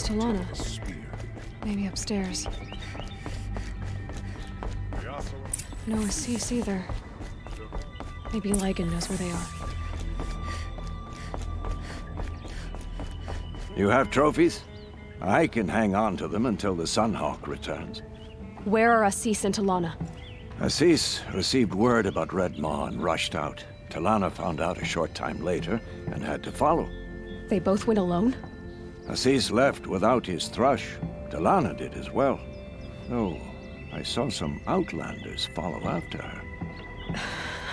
Talana? Maybe upstairs. No Assis either. Maybe Ligon knows where they are. You have trophies? I can hang on to them until the Sunhawk returns. Where are Assis and Talana? Assis received word about Red Maw and rushed out. Talana found out a short time later and had to follow. They both went alone? Assis left without his thrush. Talana did as well. Oh, I saw some outlanders follow after her.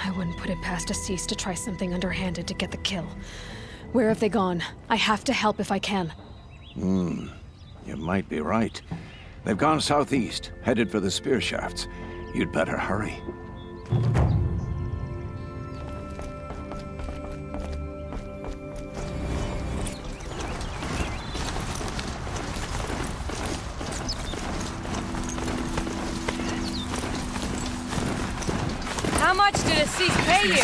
I wouldn't put it past Assis to try something underhanded to get the kill. Where have they gone? I have to help if I can. You might be right. They've gone southeast, headed for the spear shafts. You'd better hurry. How much did Assis pay you?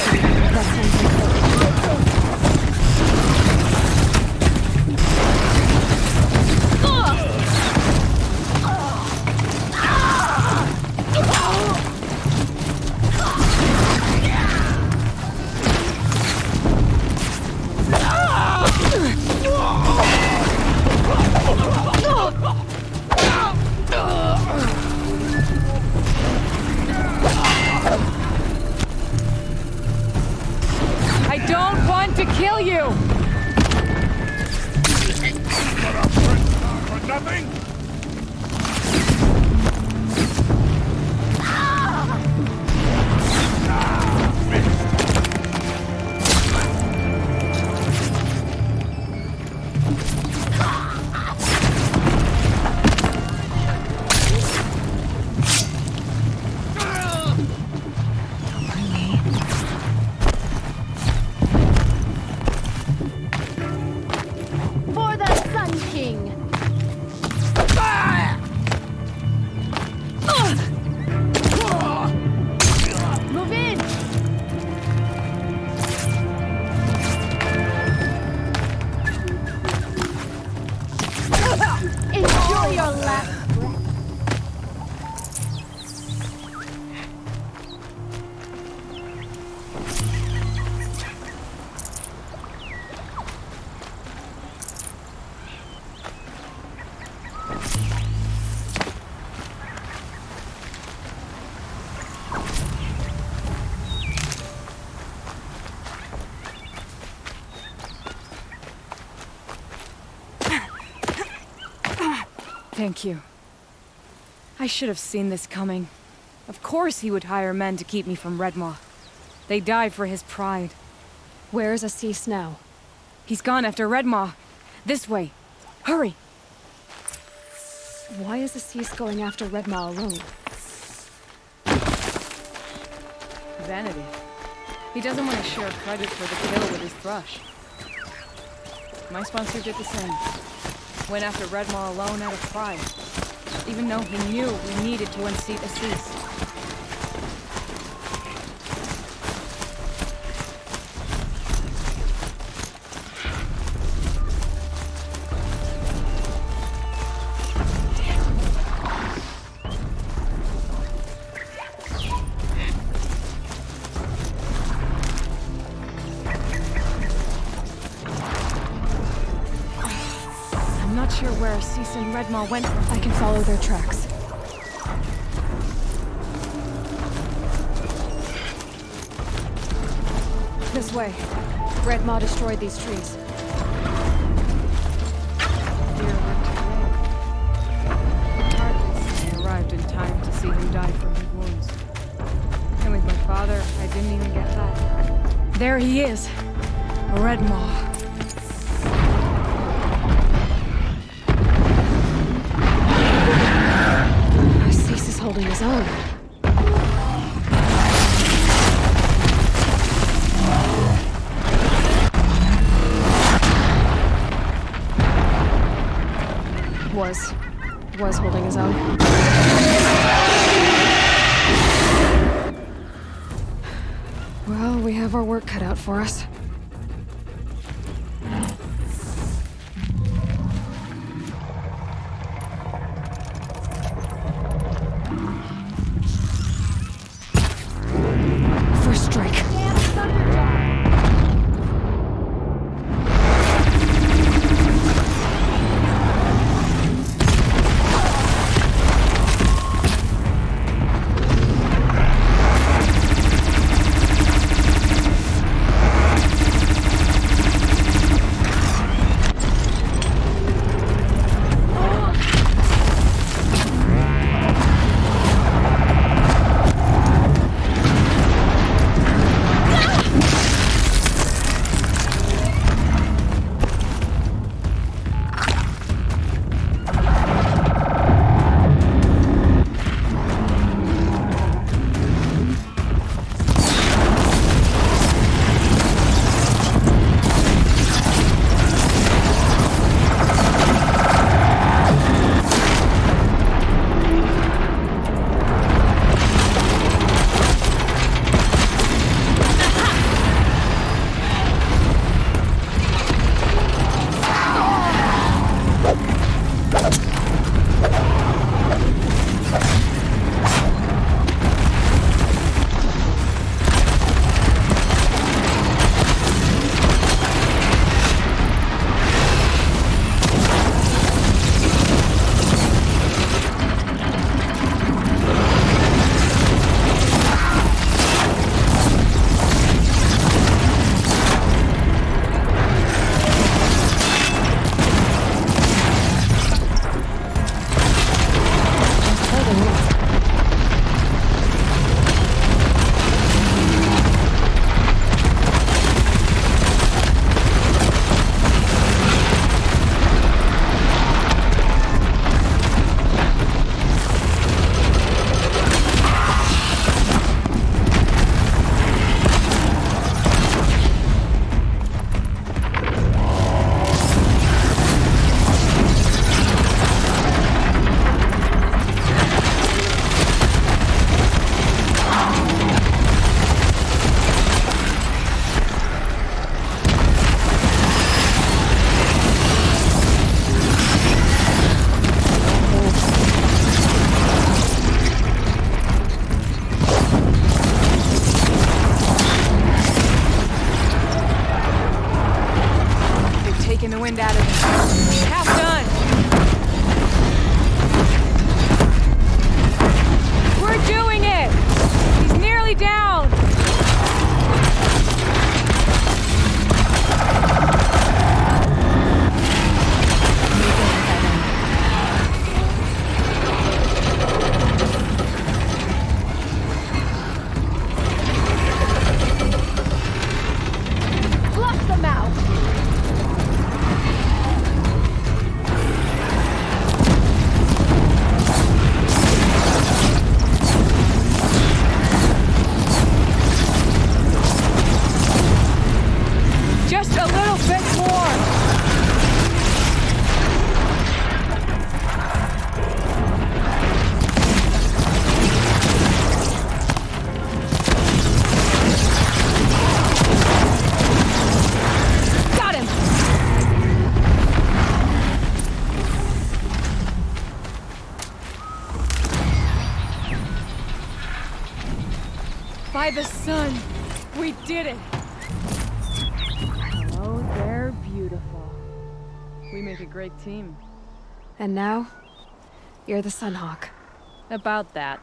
I don't want to kill you! For nothing? For the Sun King! Move in! Enjoy your last breath. Thank you. I should have seen this coming. Of course he would hire men to keep me from Red Maw. They died for his pride. Where's Assis now? He's gone after Red Maw. This way. Hurry! Why is Assis going after Red Maw alone? Vanity. He doesn't want to share credit for the kill with his thrush. My sponsor did the same. Went after Red Maw alone out of pride. Even though he knew we needed to unseat Assis. I'm not sure where Assis and Red Maw went from. I can follow their tracks. This way. Red Maw destroyed these trees. I arrived in time to see him die from his wounds. And with my father, I didn't even get that. There he is! Red Maw. Assis is holding his own. Was holding his own. Well, we have our work cut out for us. By the sun, we did it! Oh, they're beautiful. We make a great team. And now, you're the Sunhawk. About that.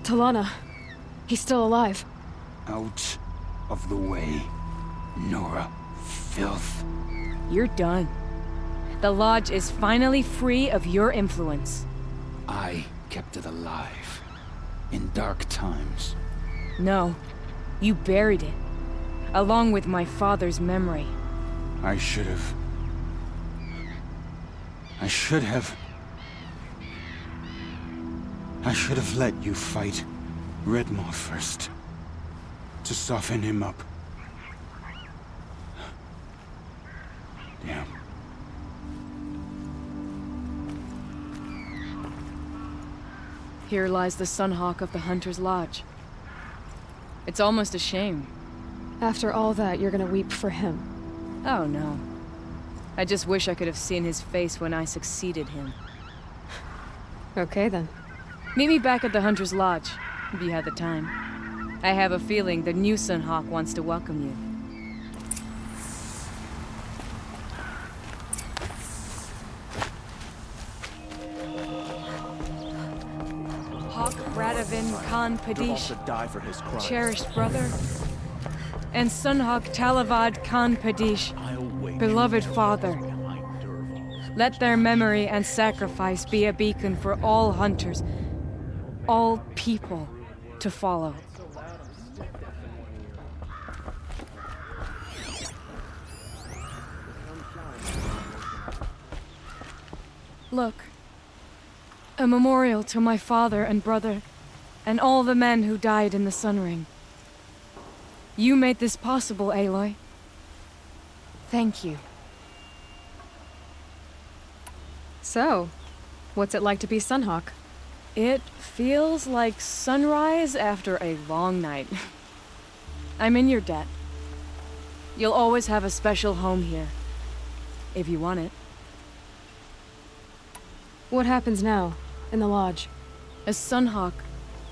Talana, he's still alive. Out of the way, Nora. Filth. You're done. The Lodge is finally free of your influence. I kept it alive. In dark times. No, you buried it. Along with my father's memory. I should have... I should have let you fight Redmaw first. To soften him up. Damn. Here lies the Sunhawk of the Hunter's Lodge. It's almost a shame. After all that, you're gonna weep for him. Oh no. I just wish I could have seen his face when I succeeded him. Okay then. Meet me back at the Hunter's Lodge, if you have the time. I have a feeling the new Sunhawk wants to welcome you. Hawk Radovin Khan Padish, cherished brother, and Sunhawk Talavad Khan Padish, beloved father. Let their memory and sacrifice be a beacon for all hunters, all people to follow. Look, a memorial to my father and brother, and all the men who died in the Sun Ring. You made this possible, Aloy. Thank you. So, what's it like to be Sunhawk? It feels like sunrise after a long night. I'm in your debt. You'll always have a special home here, if you want it. What happens now, in the Lodge? As Sunhawk,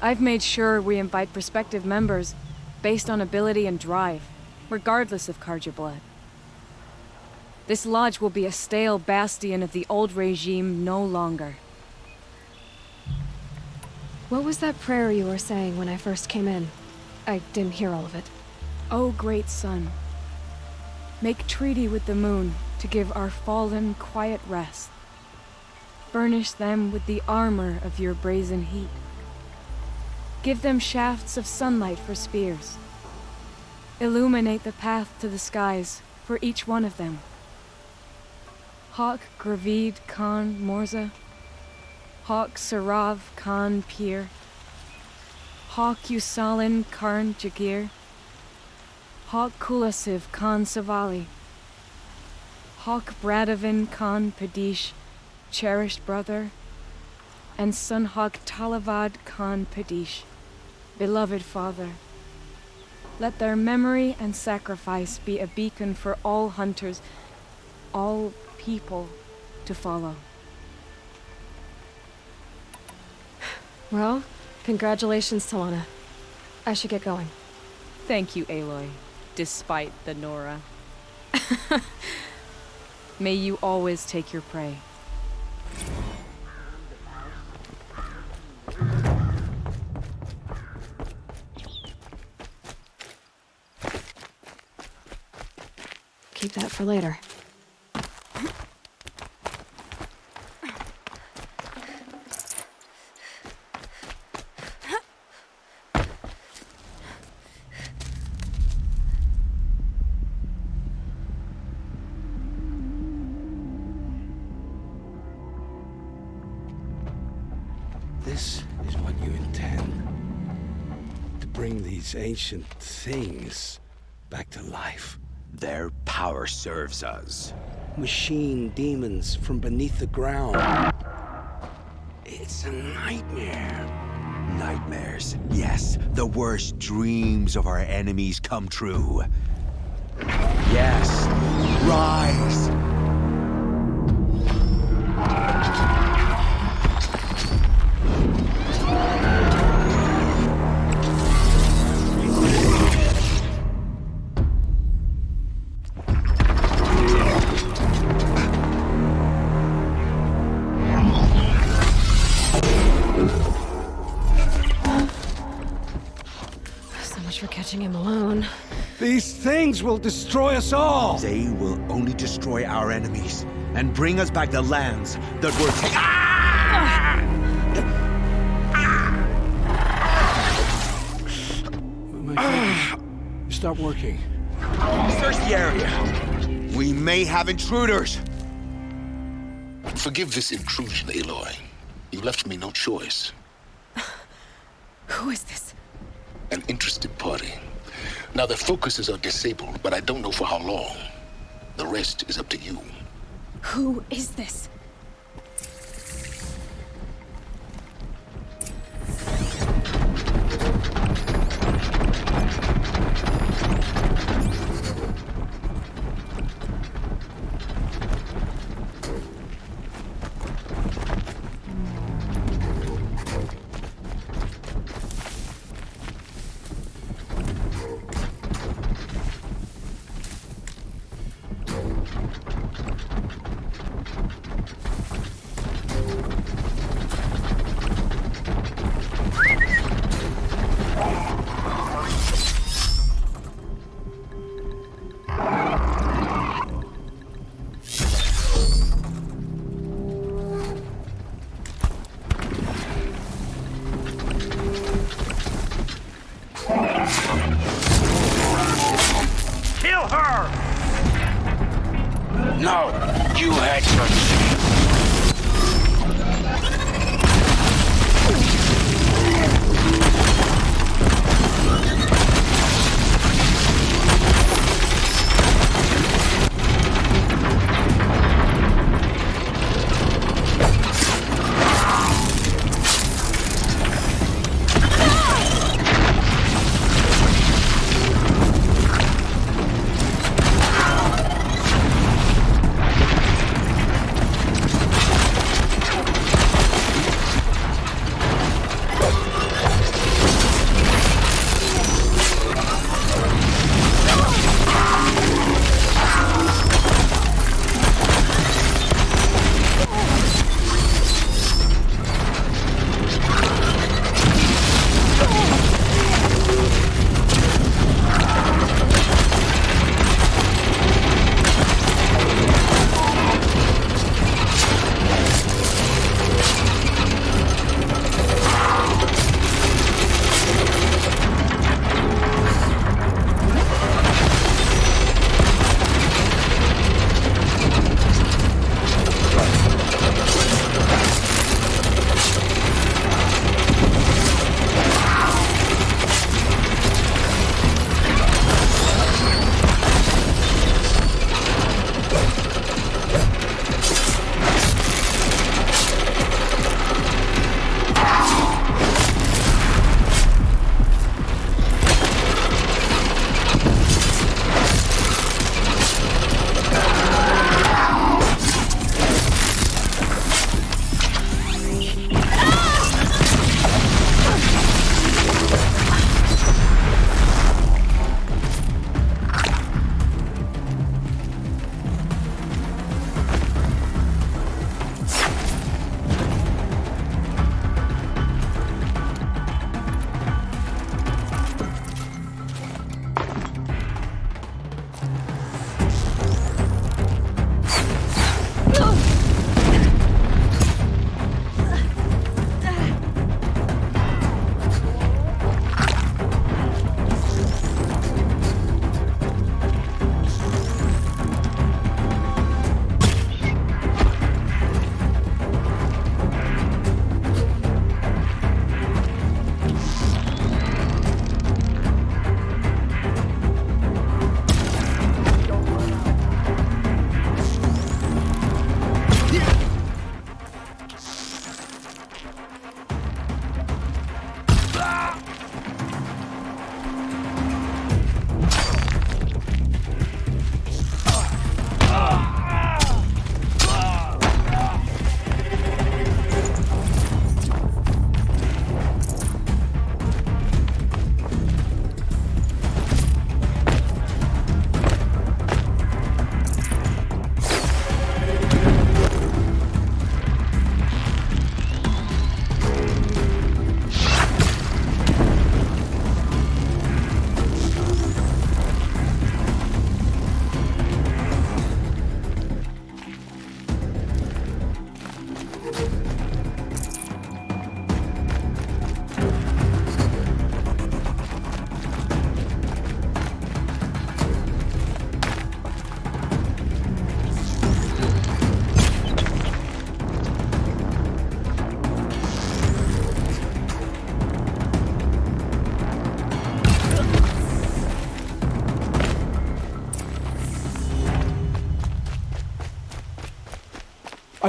I've made sure we invite prospective members based on ability and drive, regardless of Carja blood. This Lodge will be a stale bastion of the old regime no longer. What was that prayer you were saying when I first came in? I didn't hear all of it. O great sun, make treaty with the moon to give our fallen quiet rest. Burnish them with the armor of your brazen heat. Give them shafts of sunlight for spears. Illuminate the path to the skies for each one of them. Hawk Gravid Khan Morza, Hawk Sarav Khan Pir, Hawk Usalin Karn Jagir, Hawk Kulasiv Khan Savali, Hawk Bradovin Khan Padish, cherished brother, and Sunhawk Talavad Khan Padish, beloved father. Let their memory and sacrifice be a beacon for all hunters, all people to follow. Well, congratulations, Talana. I should get going. Thank you, Aloy, despite the Nora. May you always take your prey. Keep that for later. This is what you intend. To bring these ancient things back to life. Their power serves us. Machine demons from beneath the ground. It's a nightmare. Nightmares. Yes, the worst dreams of our enemies come true. Yes, rise! For catching him alone. These things will destroy us all! They will only destroy our enemies and bring us back the lands that were taken. Ah! My fingers stop working. Search the area. We may have intruders. Forgive this intrusion, Aloy. You left me no choice. Who is this? An interested party. Now, their focuses are disabled, but I don't know for how long. The rest is up to you. Who is this?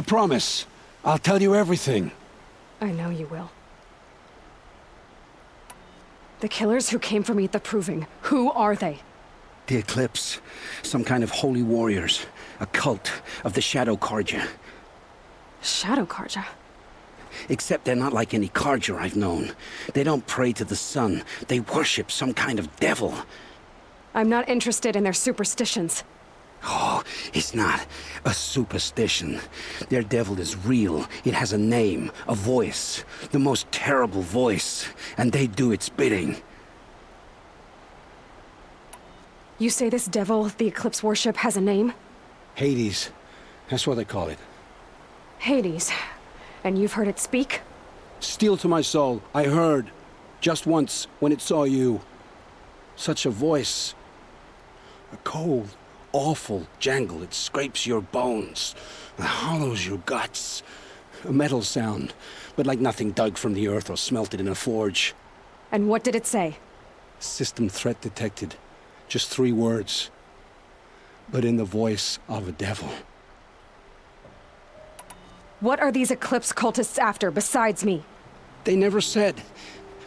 promise. I'll tell you everything. I know you will. The killers who came for me at the Proving, who are they? The Eclipse. Some kind of holy warriors. A cult of the Shadow Carja. Shadow Carja? Except they're not like any Carja I've known. They don't pray to the sun. They worship some kind of devil. I'm not interested in their superstitions. Oh, it's not a superstition. Their devil is real. It has a name, a voice. The most terrible voice. And they do its bidding. You say this devil the Eclipse worship has a name? Hades. That's what they call it. Hades. And you've heard it speak? Steel to my soul. I heard. Just once, when it saw you. Such a voice. A cold, awful jangle. It scrapes your bones. It hollows your guts. A metal sound, but like nothing dug from the earth or smelted in a forge. And what did it say? System threat detected. Just 3 words. But in the voice of a devil. What are these Eclipse cultists after, besides me? They never said.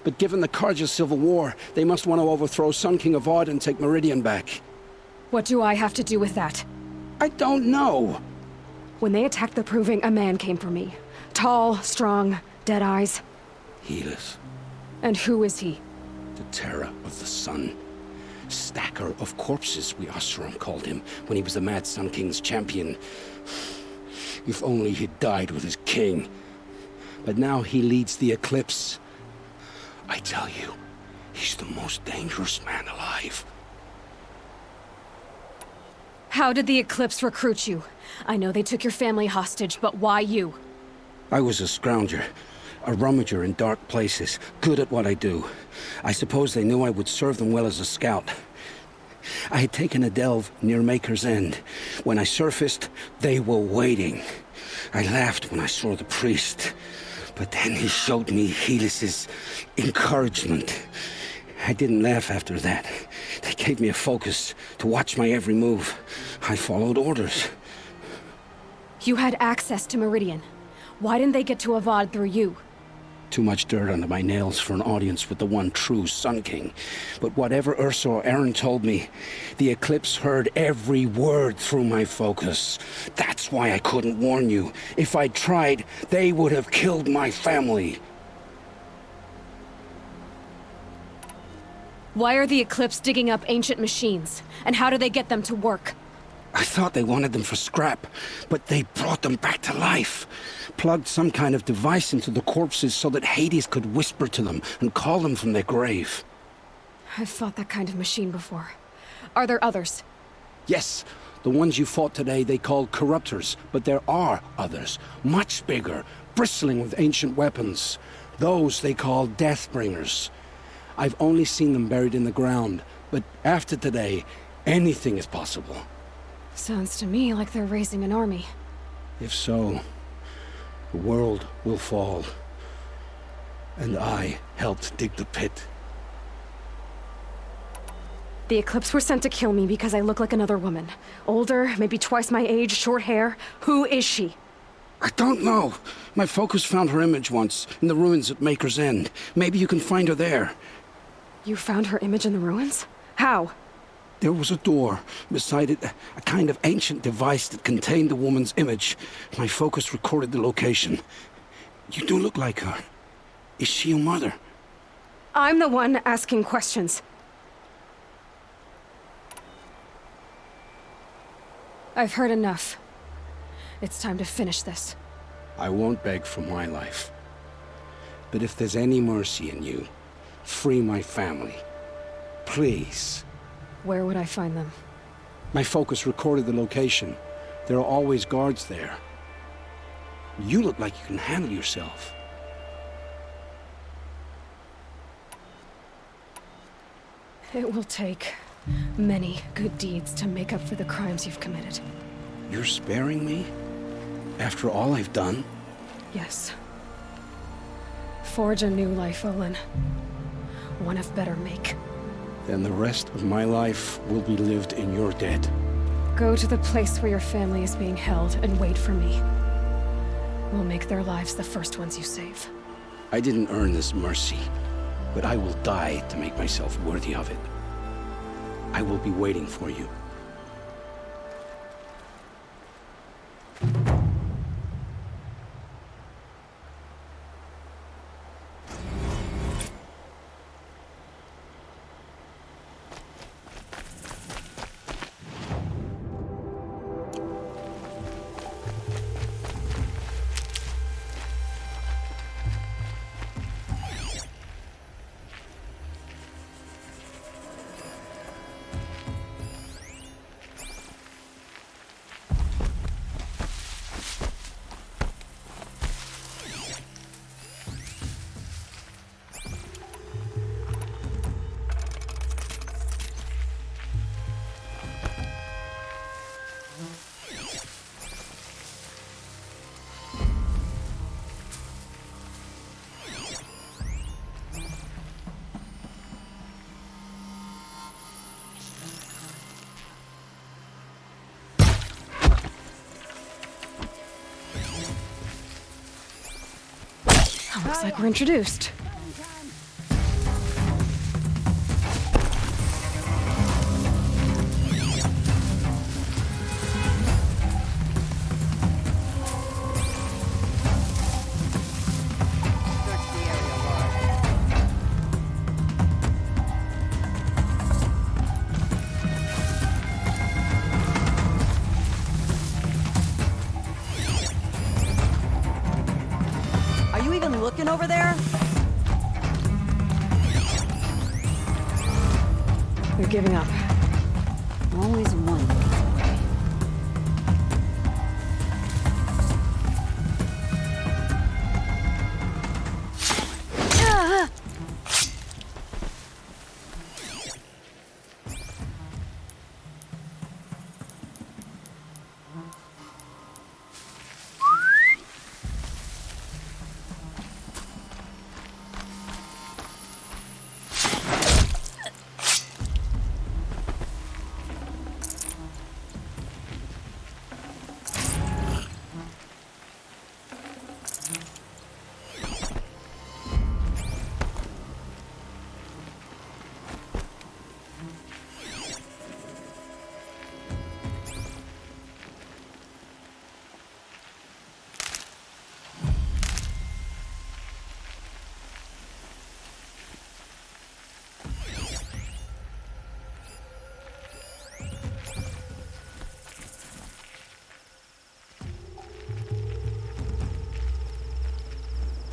But given the Carja civil war, they must want to overthrow Sun King of Odd and take Meridian back. What do I have to do with that? I don't know. When they attacked the Proving, a man came for me. Tall, strong, dead eyes. Helis. And who is he? The terror of the sun. Stacker of corpses, we Oseram called him, when he was the Mad Sun King's champion. If only he'd died with his king. But now he leads the Eclipse. I tell you, he's the most dangerous man alive. How did the Eclipse recruit you? I know they took your family hostage, but why you? I was a scrounger. A rummager in dark places, good at what I do. I suppose they knew I would serve them well as a scout. I had taken a delve near Maker's End. When I surfaced, they were waiting. I laughed when I saw the priest. But then he showed me Helis's encouragement. I didn't laugh after that. They gave me a focus to watch my every move. I followed orders. You had access to Meridian. Why didn't they get to Avad through you? Too much dirt under my nails for an audience with the one true Sun King. But whatever Ursa or Aaron told me, the Eclipse heard every word through my focus. That's why I couldn't warn you. If I'd tried, they would have killed my family. Why are the Eclipse digging up ancient machines? And how do they get them to work? I thought they wanted them for scrap, but they brought them back to life. Plugged some kind of device into the corpses so that Hades could whisper to them and call them from their grave. I've fought that kind of machine before. Are there others? Yes, the ones you fought today they called corruptors, but there are others, much bigger, bristling with ancient weapons. Those they call Deathbringers. I've only seen them buried in the ground, but after today, anything is possible. Sounds to me like they're raising an army. If so, the world will fall. And I helped dig the pit. The Eclipse were sent to kill me because I look like another woman. Older, maybe twice my age, short hair. Who is she? I don't know. My focus found her image once, in the ruins at Maker's End. Maybe you can find her there. You found her image in the ruins? How? There was a door. Beside it, a kind of ancient device that contained the woman's image. My focus recorded the location. You do look like her. Is she your mother? I'm the one asking questions. I've heard enough. It's time to finish this. I won't beg for my life. But if there's any mercy in you, free my family. Please. Where would I find them? My focus recorded the location. There are always guards there. You look like you can handle yourself. It will take many good deeds to make up for the crimes you've committed. You're sparing me? After all I've done? Yes. Forge a new life, Olin. One of better make. Then the rest of my life will be lived in your debt. Go to the place where your family is being held and wait for me. We'll make their lives the first ones you save. I didn't earn this mercy, but I will die to make myself worthy of it. I will be waiting for you. Looks like we're introduced. Looking over there? They're giving up. Always one.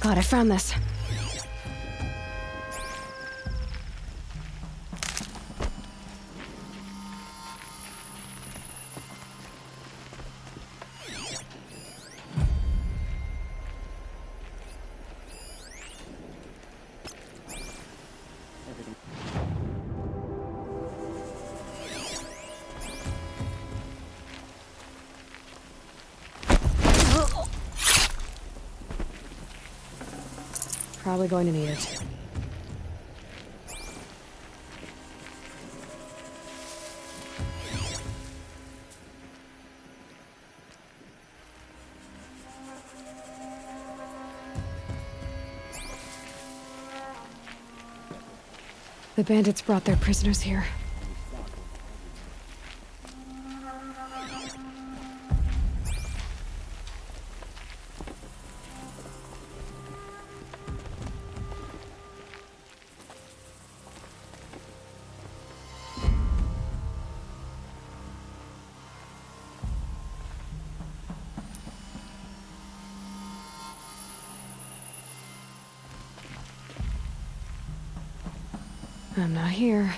God, I found this. Probably going to need it. The bandits brought their prisoners here. I'm not here.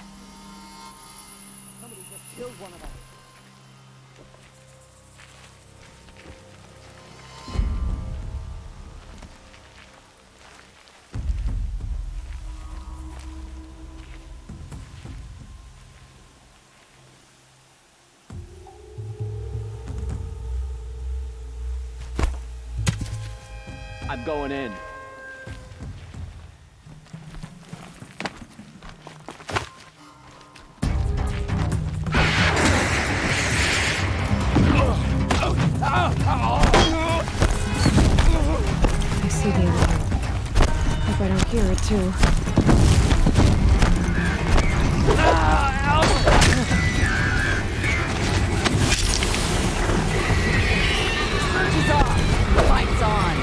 I'm going in. see the alarm. Hope I don't hear it, too. Search is off! Lights on!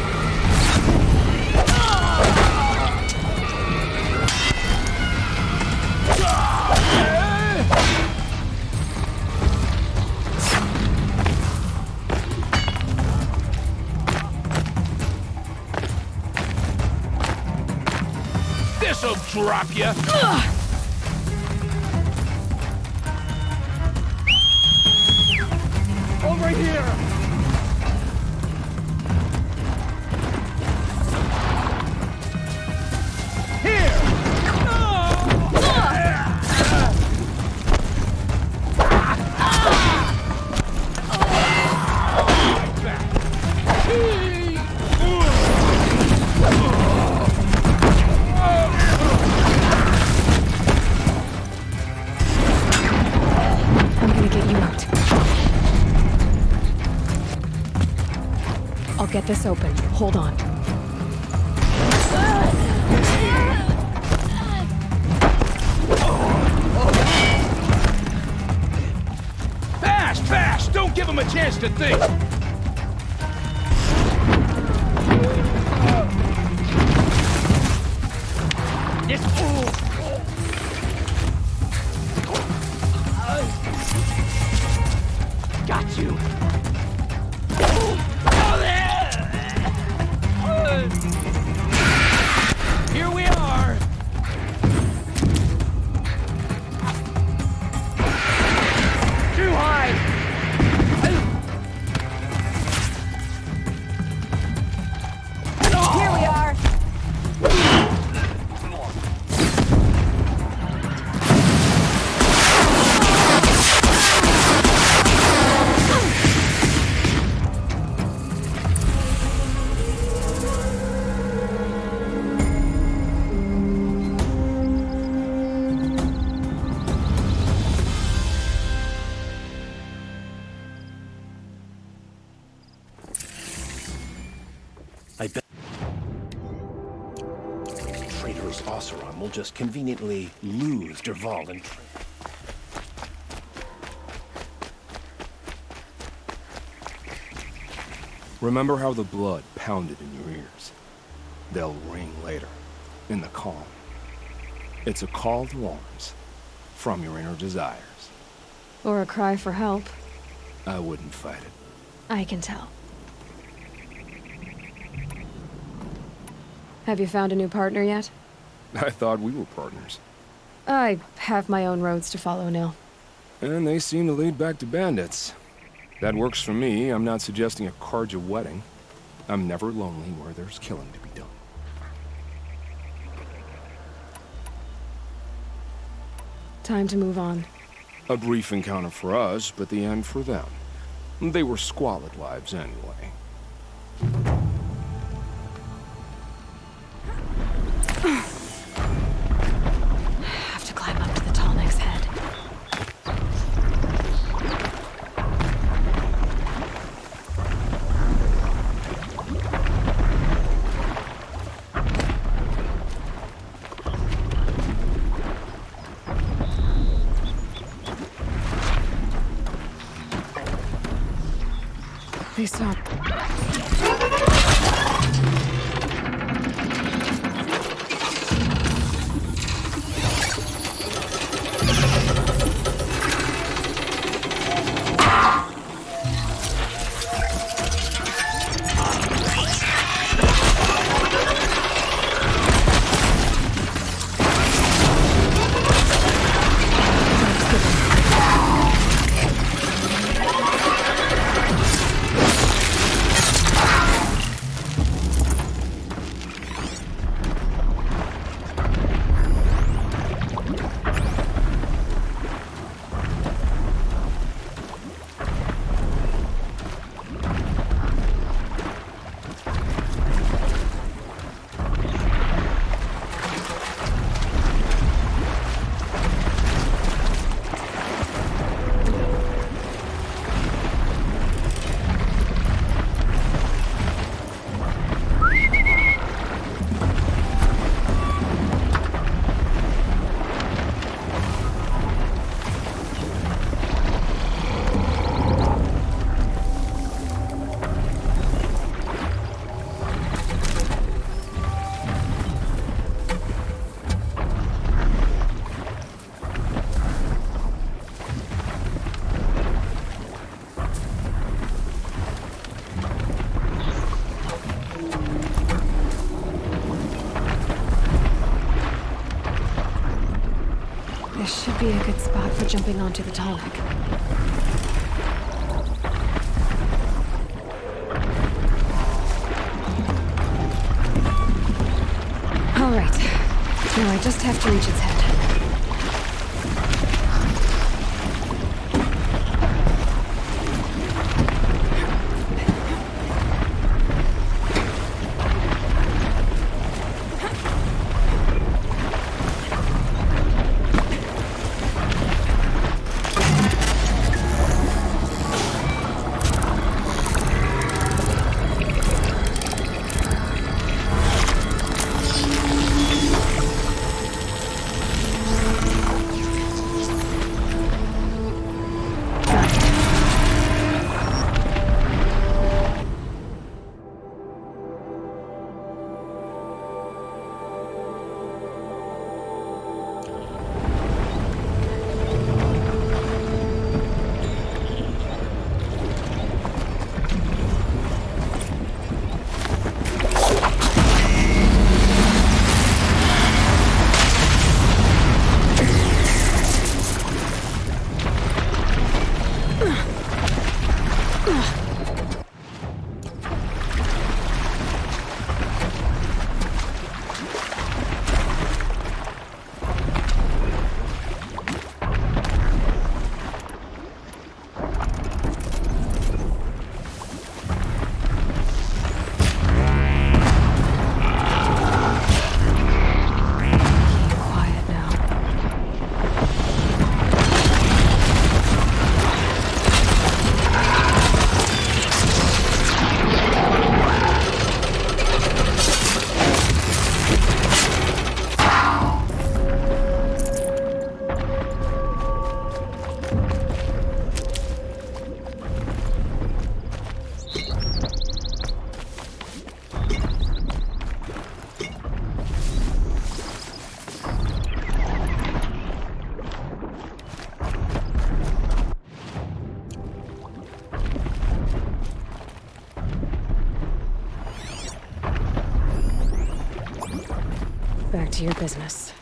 This'll drop you! Over here! I'll get this open. Hold on. Fast, fast! Don't give him a chance to think! Got you! Here we are! Too high! Here we are! I bet traitorous Oseram will just conveniently lose Derval and Remember how the blood pounded in your ears? They'll ring later, in the calm. It's a call to arms, from your inner desires. Or a cry for help. I wouldn't fight it. I can tell. Have you found a new partner yet? I thought we were partners. I have my own roads to follow, Nil. And they seem to lead back to bandits. That works for me. I'm not suggesting a Karja wedding. I'm never lonely where there's killing to be done. Time to move on. A brief encounter for us, but the end for them. They were squalid lives anyway. Have to climb up to the tall neck's head. They saw. This should be a good spot for jumping onto the tarmac. All right. Now I just have to reach its head. Back to your business.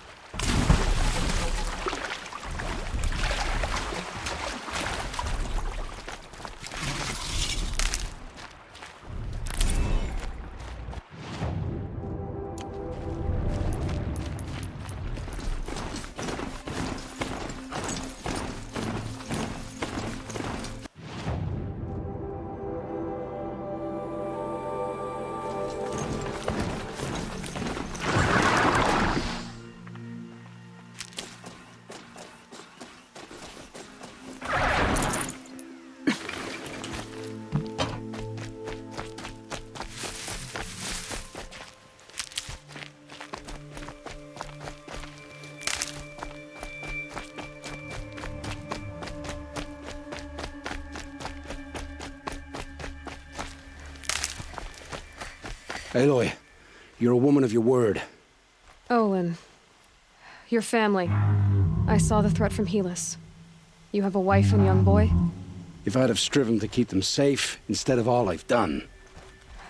Aloy, you're a woman of your word. Olin. Your family. I saw the threat from Helis. You have a wife and young boy? If I'd have striven to keep them safe, instead of all I've done.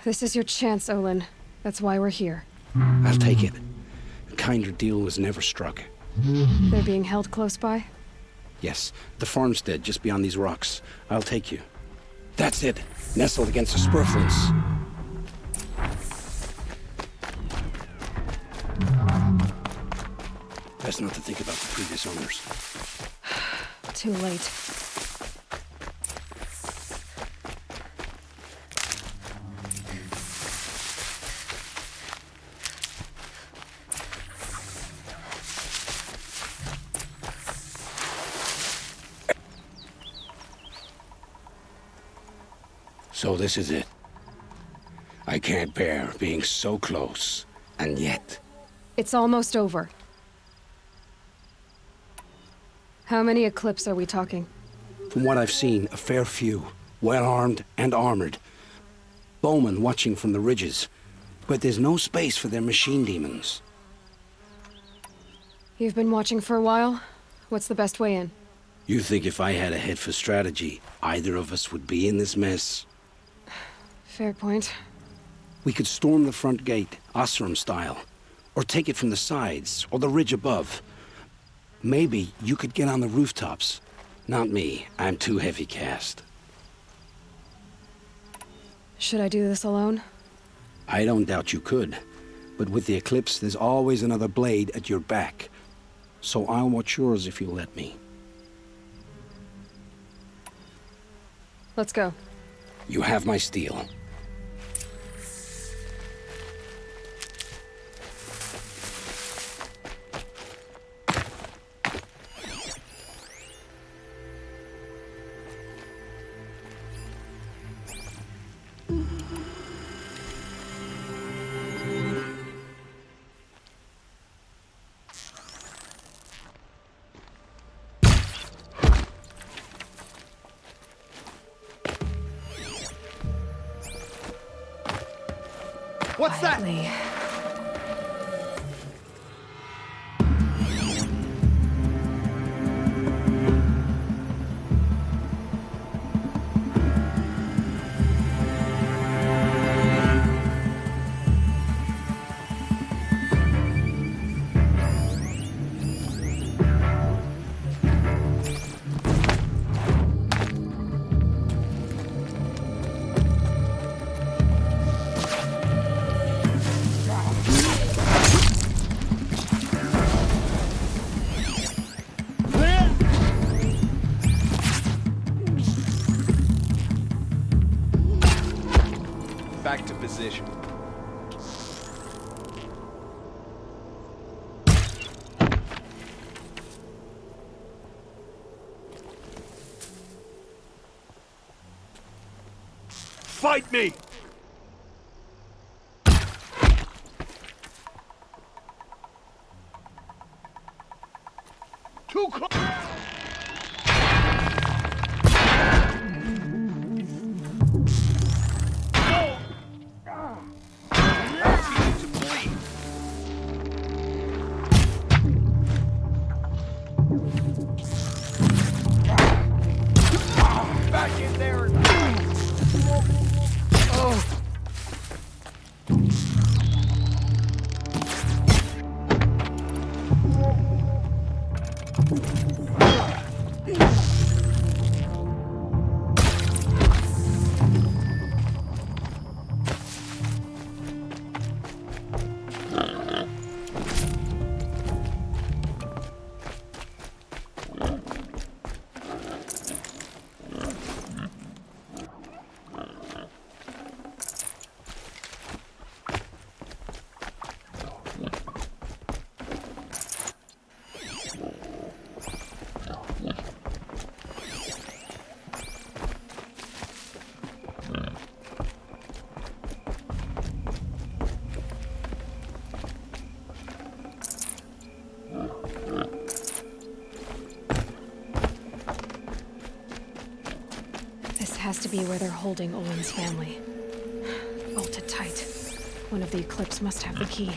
This is your chance, Olin. That's why we're here. I'll take it. A kinder deal was never struck. They're being held close by? Yes, the farmstead just beyond these rocks. I'll take you. That's it. Nestled against the spurflints. Best not to think about the previous owners. Too late. So this is it. I can't bear being so close, and yet... It's almost over. How many Eclipse are we talking? From what I've seen, a fair few. Well-armed and armored. Bowmen watching from the ridges. But there's no space for their machine demons. You've been watching for a while? What's the best way in? You think if I had a head for strategy, either of us would be in this mess? Fair point. We could storm the front gate, Osram style. Or take it from the sides, or the ridge above. Maybe you could get on the rooftops. Not me. I'm too heavy cast. Should I do this alone? I don't doubt you could. But with the Eclipse, there's always another blade at your back. So I'll watch yours if you'll let me. Let's go. You have my steel. What's Quietly. that? Back to position. Fight me! Too close! Back in there and... This has to be where they're holding Owen's family. Bolted tight. One of the Eclipse must have the key.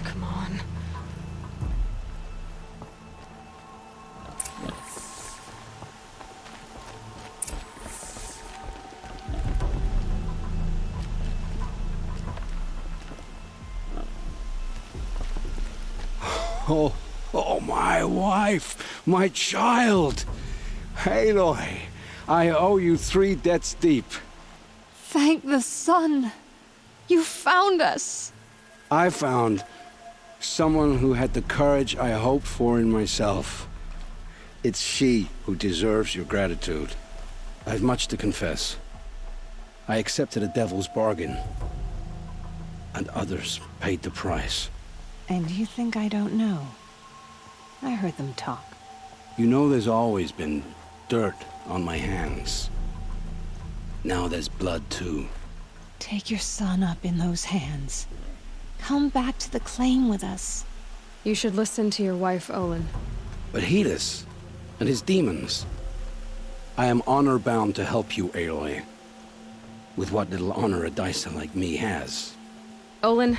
Come on. Oh, my wife, my child. Aloy, I owe you 3 debts deep. Thank the sun. You found us. I found someone who had the courage I hoped for in myself. It's she who deserves your gratitude. I've much to confess. I accepted a devil's bargain, and others paid the price. And you think I don't know? I heard them talk. You know there's always been dirt on my hands. Now there's blood too. Take your son up in those hands. Come back to the claim with us. You should listen to your wife, Olin. But Hedis and his demons. I am honor-bound to help you, Aloy. With what little honor a dicer like me has. Olin,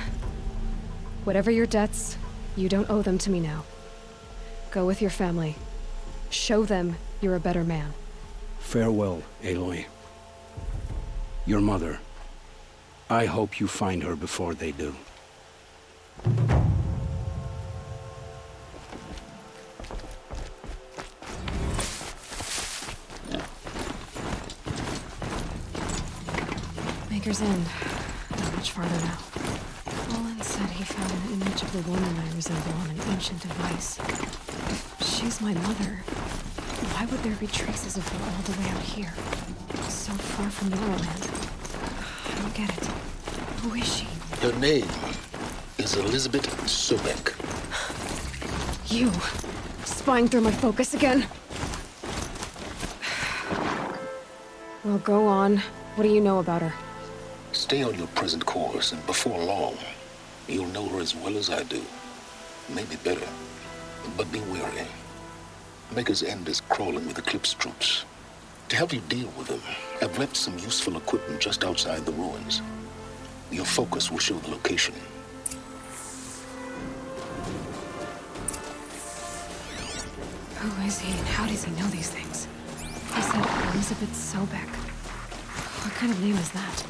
whatever your debts, you don't owe them to me now. Go with your family. Show them you're a better man. Farewell, Aloy. Your mother. I hope you find her before they do. Maker's End. Not much farther now. Olin said he found an image of the woman I resemble on an ancient device. If she's my mother, why would there be traces of her all the way out here? So far from Norland. I don't get it. Who is she? Her name is Elizabeth Sobek. You! Spying through my focus again? Well, go on. What do you know about her? Stay on your present course, and before long, you'll know her as well as I do. Maybe better. But be wary. Maker's End is crawling with Eclipse troops. To help you deal with them, I've left some useful equipment just outside the ruins. Your focus will show the location. Who is he and how does he know these things? He said Elizabeth Sobek. What kind of name is that?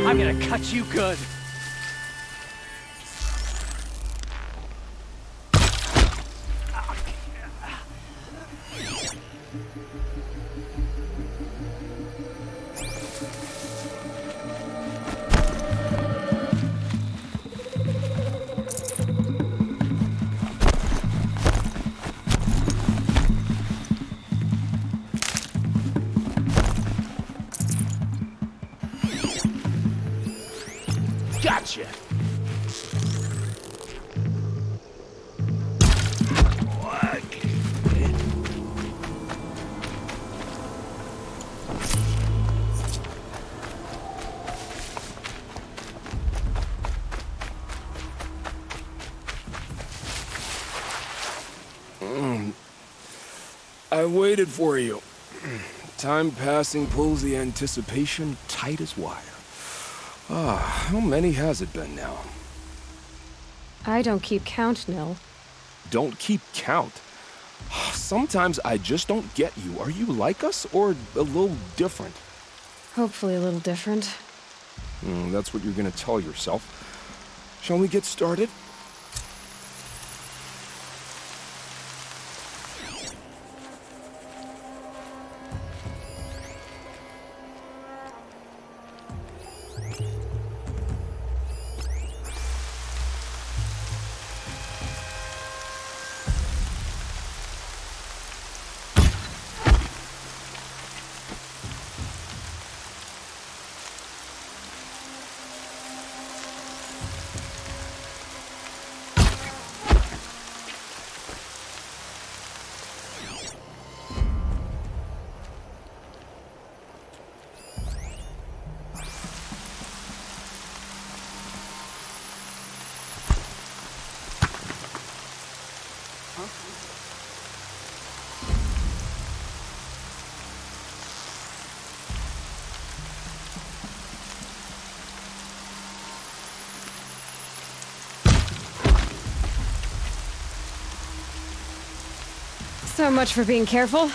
I'm gonna cut you good. Gotcha! I waited for you. Time passing pulls the anticipation tight as wire. How many has it been now? I don't keep count, Nil. Don't keep count? Sometimes I just don't get you. Are you like us, or a little different? Hopefully a little different. That's what you're gonna tell yourself. Shall we get started? So much for being careful.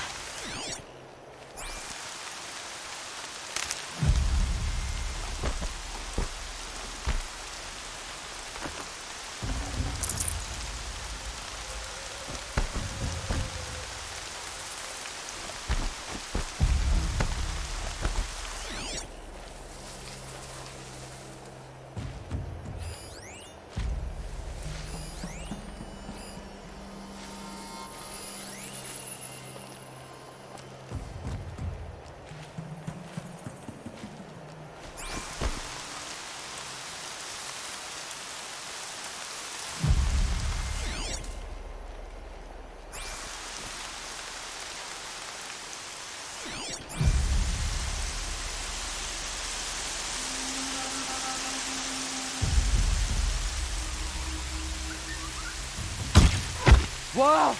Whoa!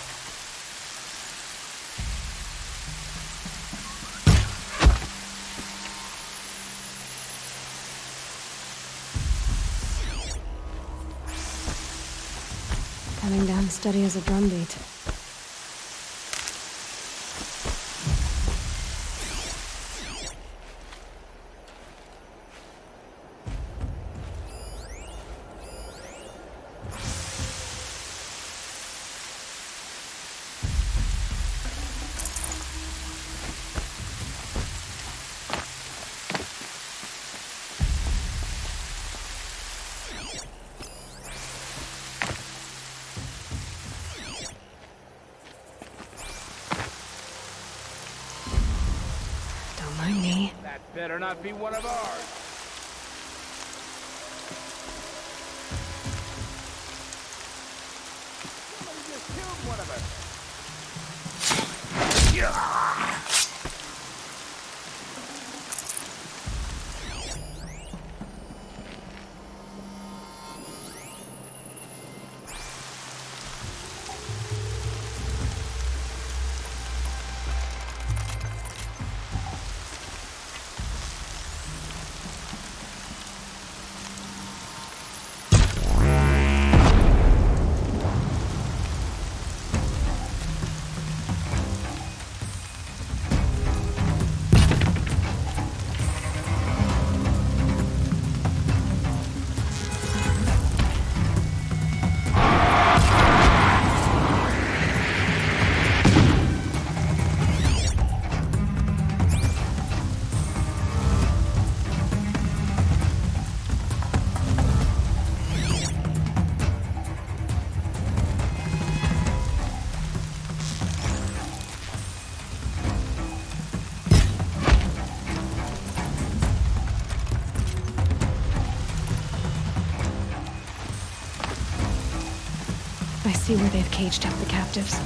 Coming down steady as a drumbeat. Don't mind me. That better not be one of ours. Somebody just killed one of us. I see where they've caged up the captives.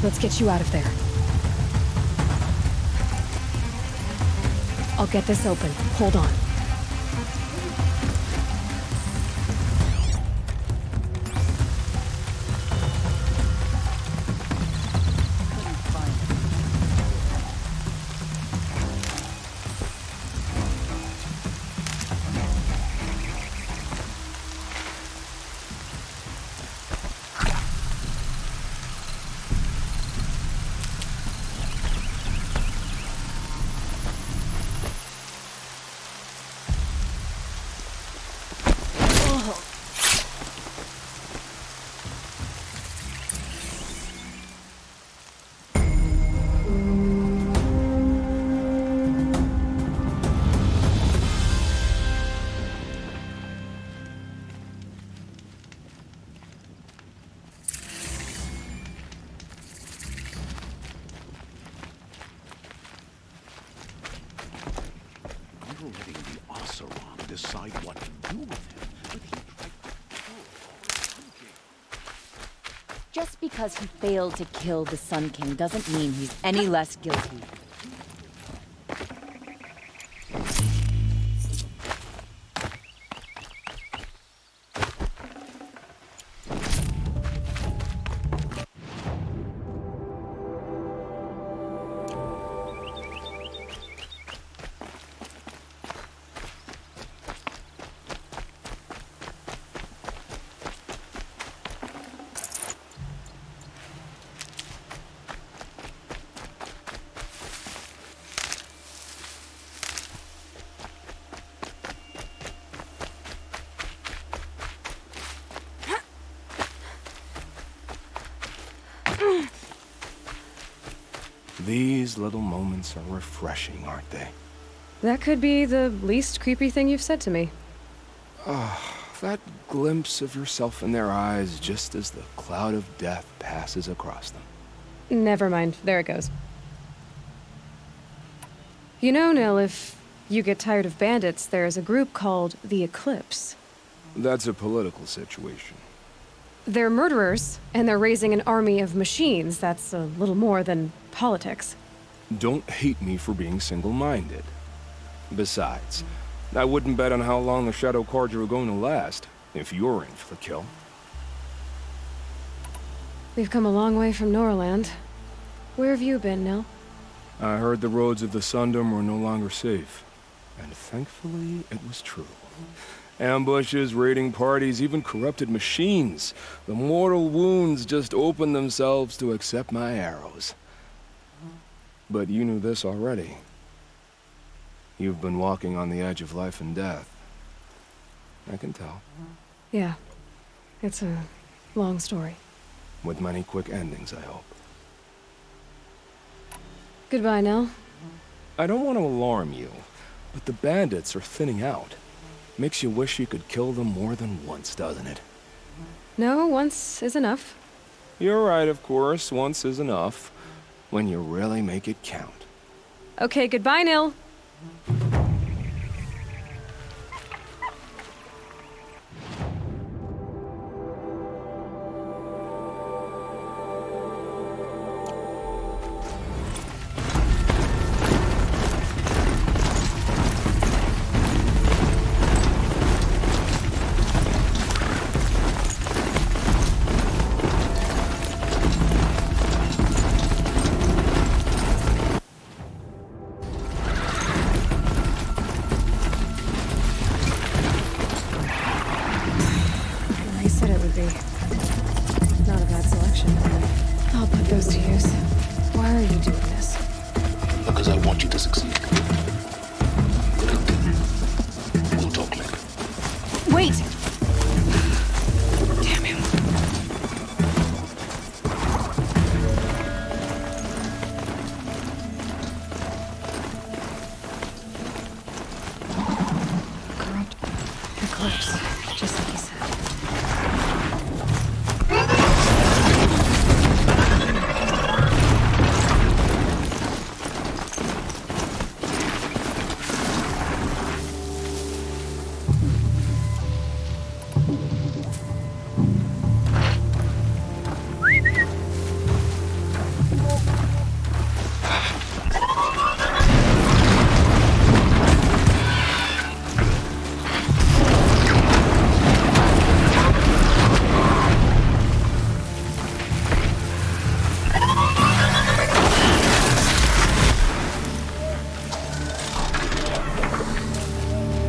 Let's get you out of there. I'll get this open. Hold on. decide what to do with him, but he tried to control all the Sun King. Just because he failed to kill the Sun King doesn't mean he's any less guilty. These little moments are refreshing, aren't they? That could be the least creepy thing you've said to me. That glimpse of yourself in their eyes just as the cloud of death passes across them. Never mind. There it goes. You know, Nil, if you get tired of bandits, there's a group called the Eclipse. That's a political situation. They're murderers, and they're raising an army of machines. That's a little more than politics. Don't hate me for being single-minded. Besides, I wouldn't bet on how long the Shadow Cards are going to last, if you're in for the kill. We've come a long way from Norland. Where have you been, Nil? I heard the roads of the Sundom were no longer safe. And thankfully, it was true. Ambushes, raiding parties, even corrupted machines. The mortal wounds just opened themselves to accept my arrows. But you knew this already. You've been walking on the edge of life and death. I can tell. Yeah. It's a long story. With many quick endings, I hope. Goodbye, Nil. I don't want to alarm you, but the bandits are thinning out. Makes you wish you could kill them more than once, doesn't it? No, once is enough. You're right, of course. Once is enough. When you really make it count. Okay, goodbye, Nil. Not a bad selection. I'll put those to use. Why are you doing this? Because I want you to succeed. Good hunting. We'll talk later. Wait! Damn him. Corrupt Eclipse, just like he said.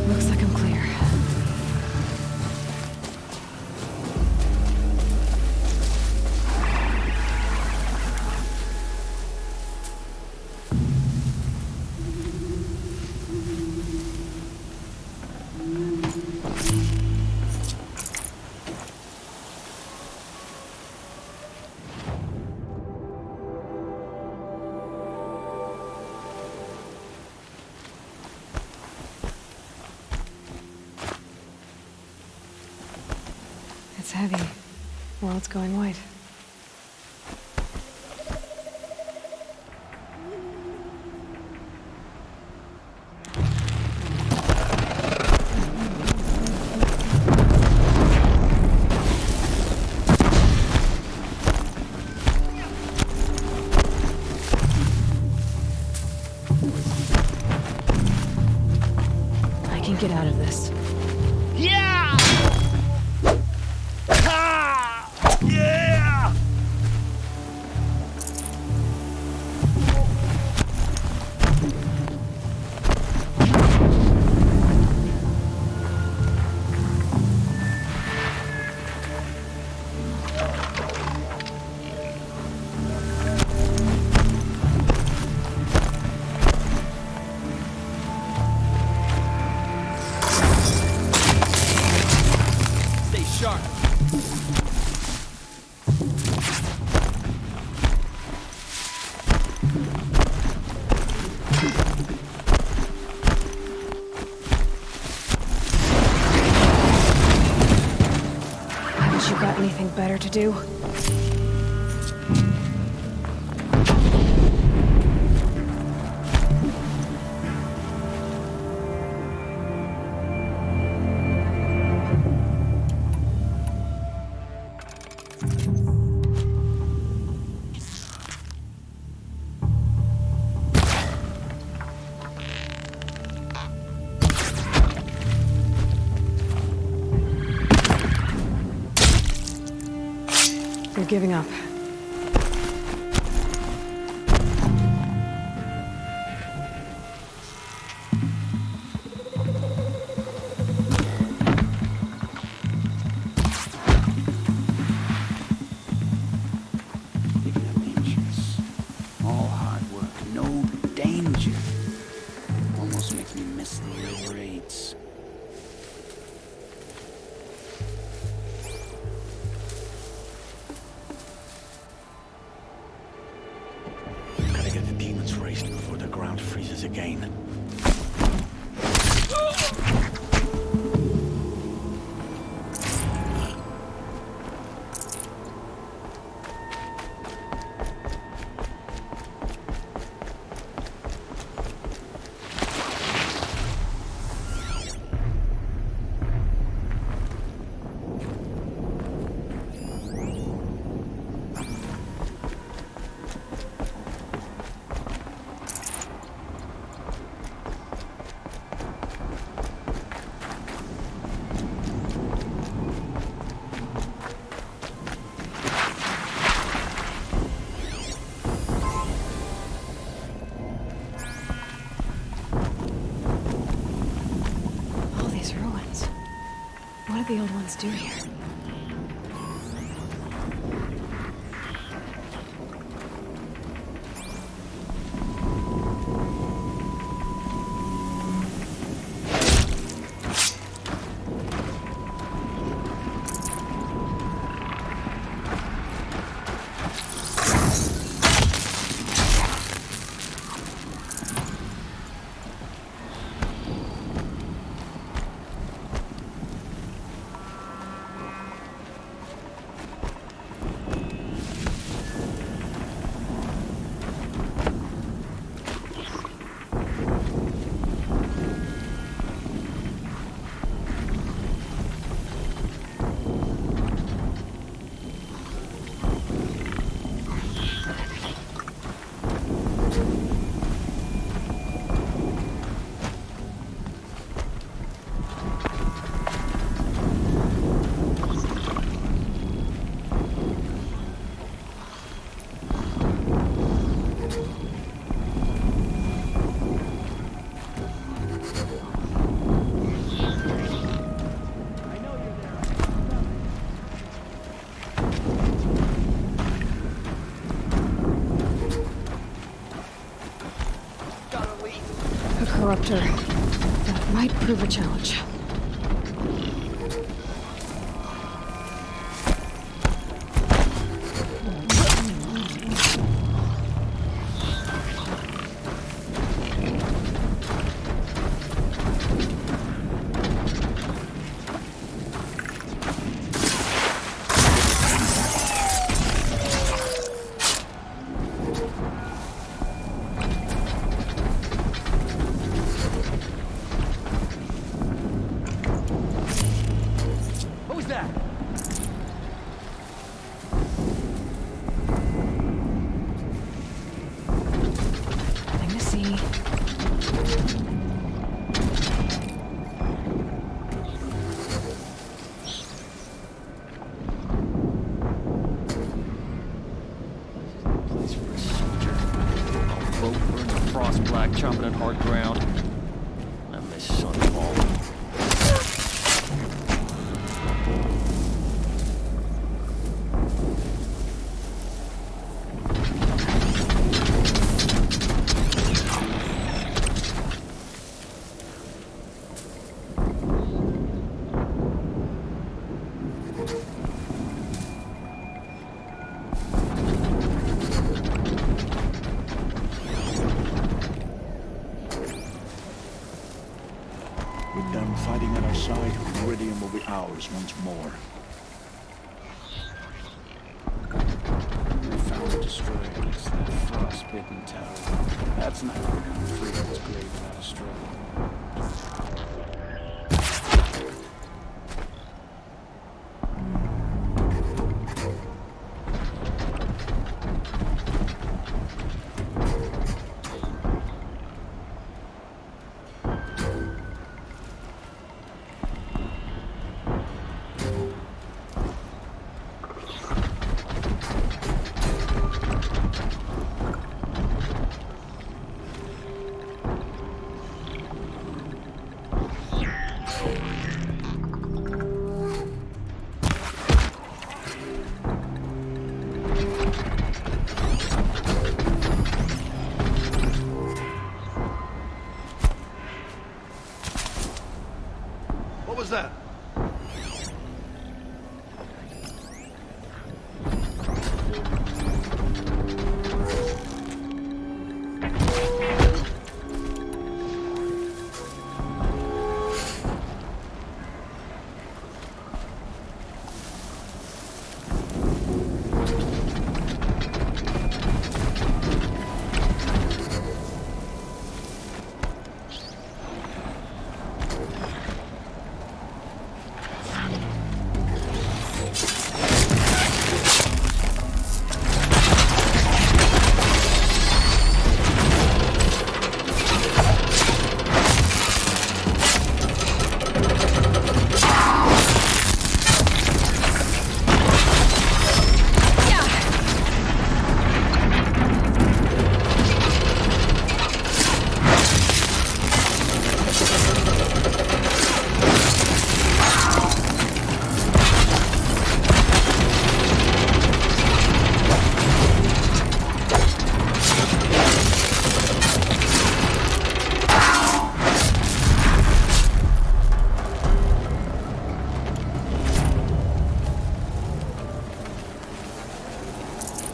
Looks like I'm clear. It's heavy. Well, it's going white. get out of this. Yeah! Ah! Yeah! Stay sharp. Haven't you got anything better to do? You're giving up. Taking up inches. All hard work, no danger. Almost makes me miss the old raids. Gotta get the demons raised before the ground freezes again. All these ruins. What did the old ones do here? A corruptor. That might prove a challenge. moss black, chomping at hard ground. I miss sunfall. With them fighting at our side, Meridian will be ours once more. We found the destroyer. It's that frost-bitten tower. That's not going to come free of its grave without a struggle. What was that?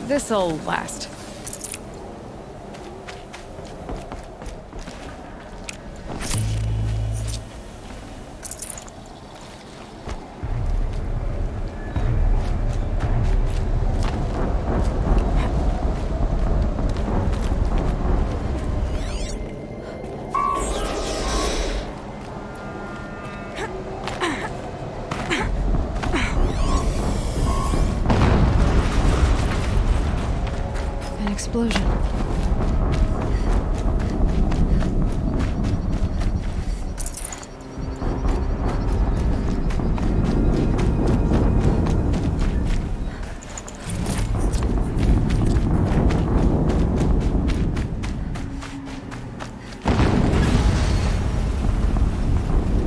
This'll last. Explosion.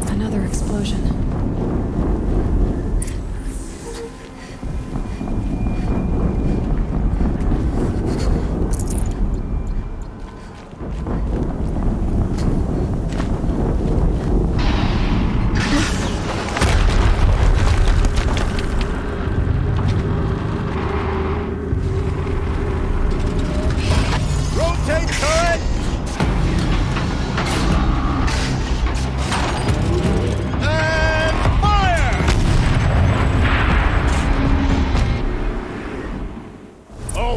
Another explosion.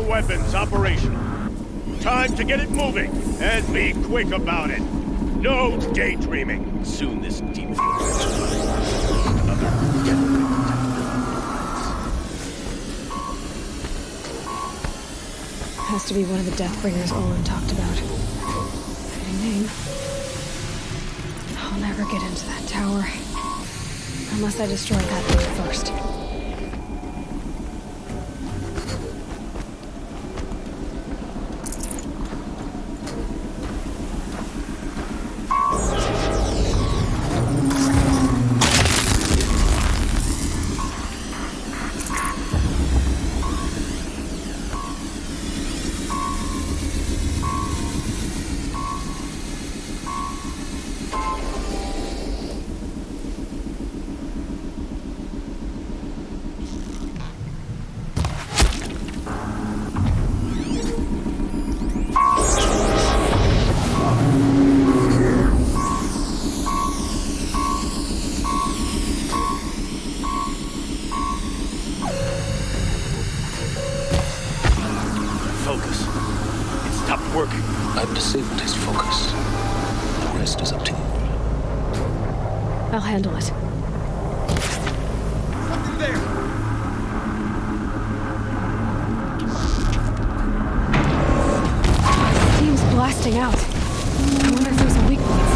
Weapons operational. Time to get it moving, and be quick about it. No daydreaming. Soon this demon will another Has to be one of the Deathbringers Olin talked about. Fitting name. I'll never get into that tower. Unless I destroy that thing first. focus. It stopped working. I've disabled his focus. The rest is up to you. I'll handle it. Something there! Steam's blasting out. I wonder if there's a weak point.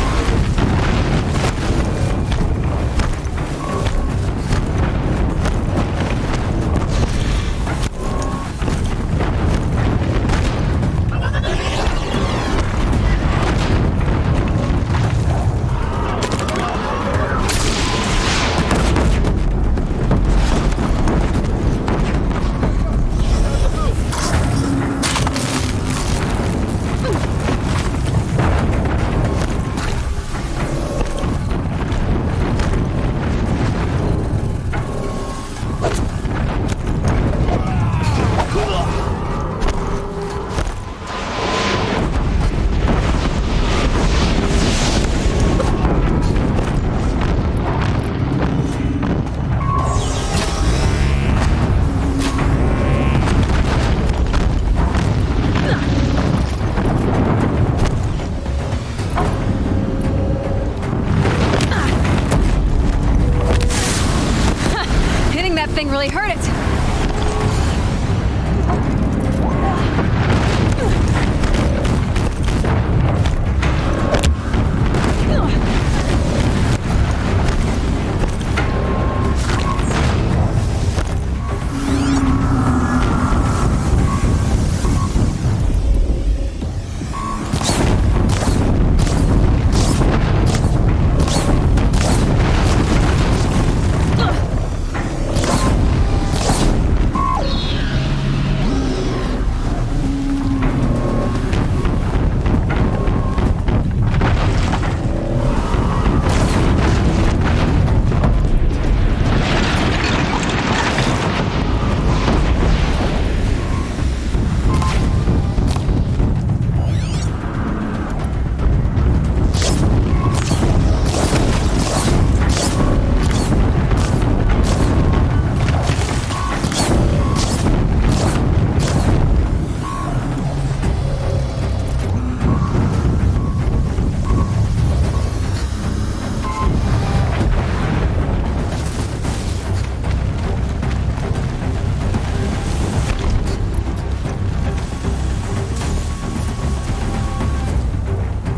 Really hurt it.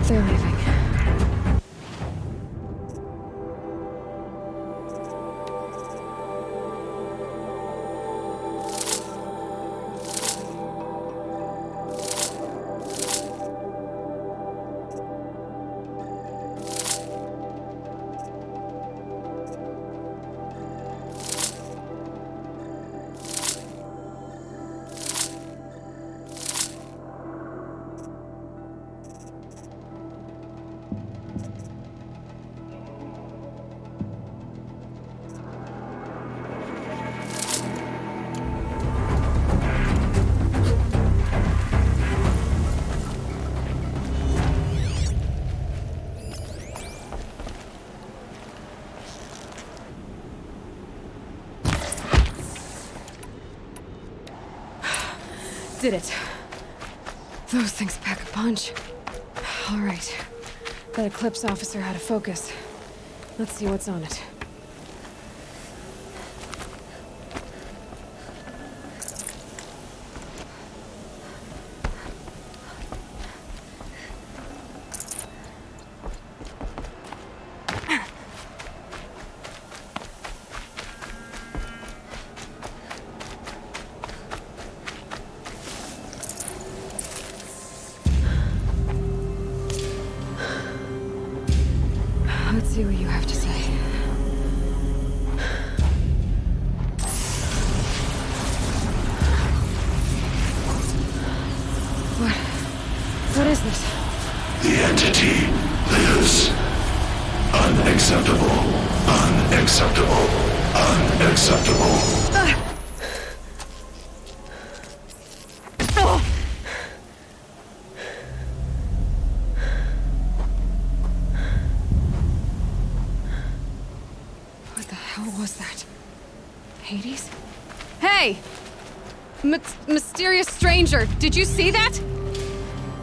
They're leaving. Did it. Those things pack a punch. All right. That Eclipse officer had a focus. Let's see what's on it. Let's see what you have to say. What is this? The entity lives. Unacceptable. Unacceptable. Unacceptable. What the hell was that? Hades? Hey! Mysterious stranger, did you see that?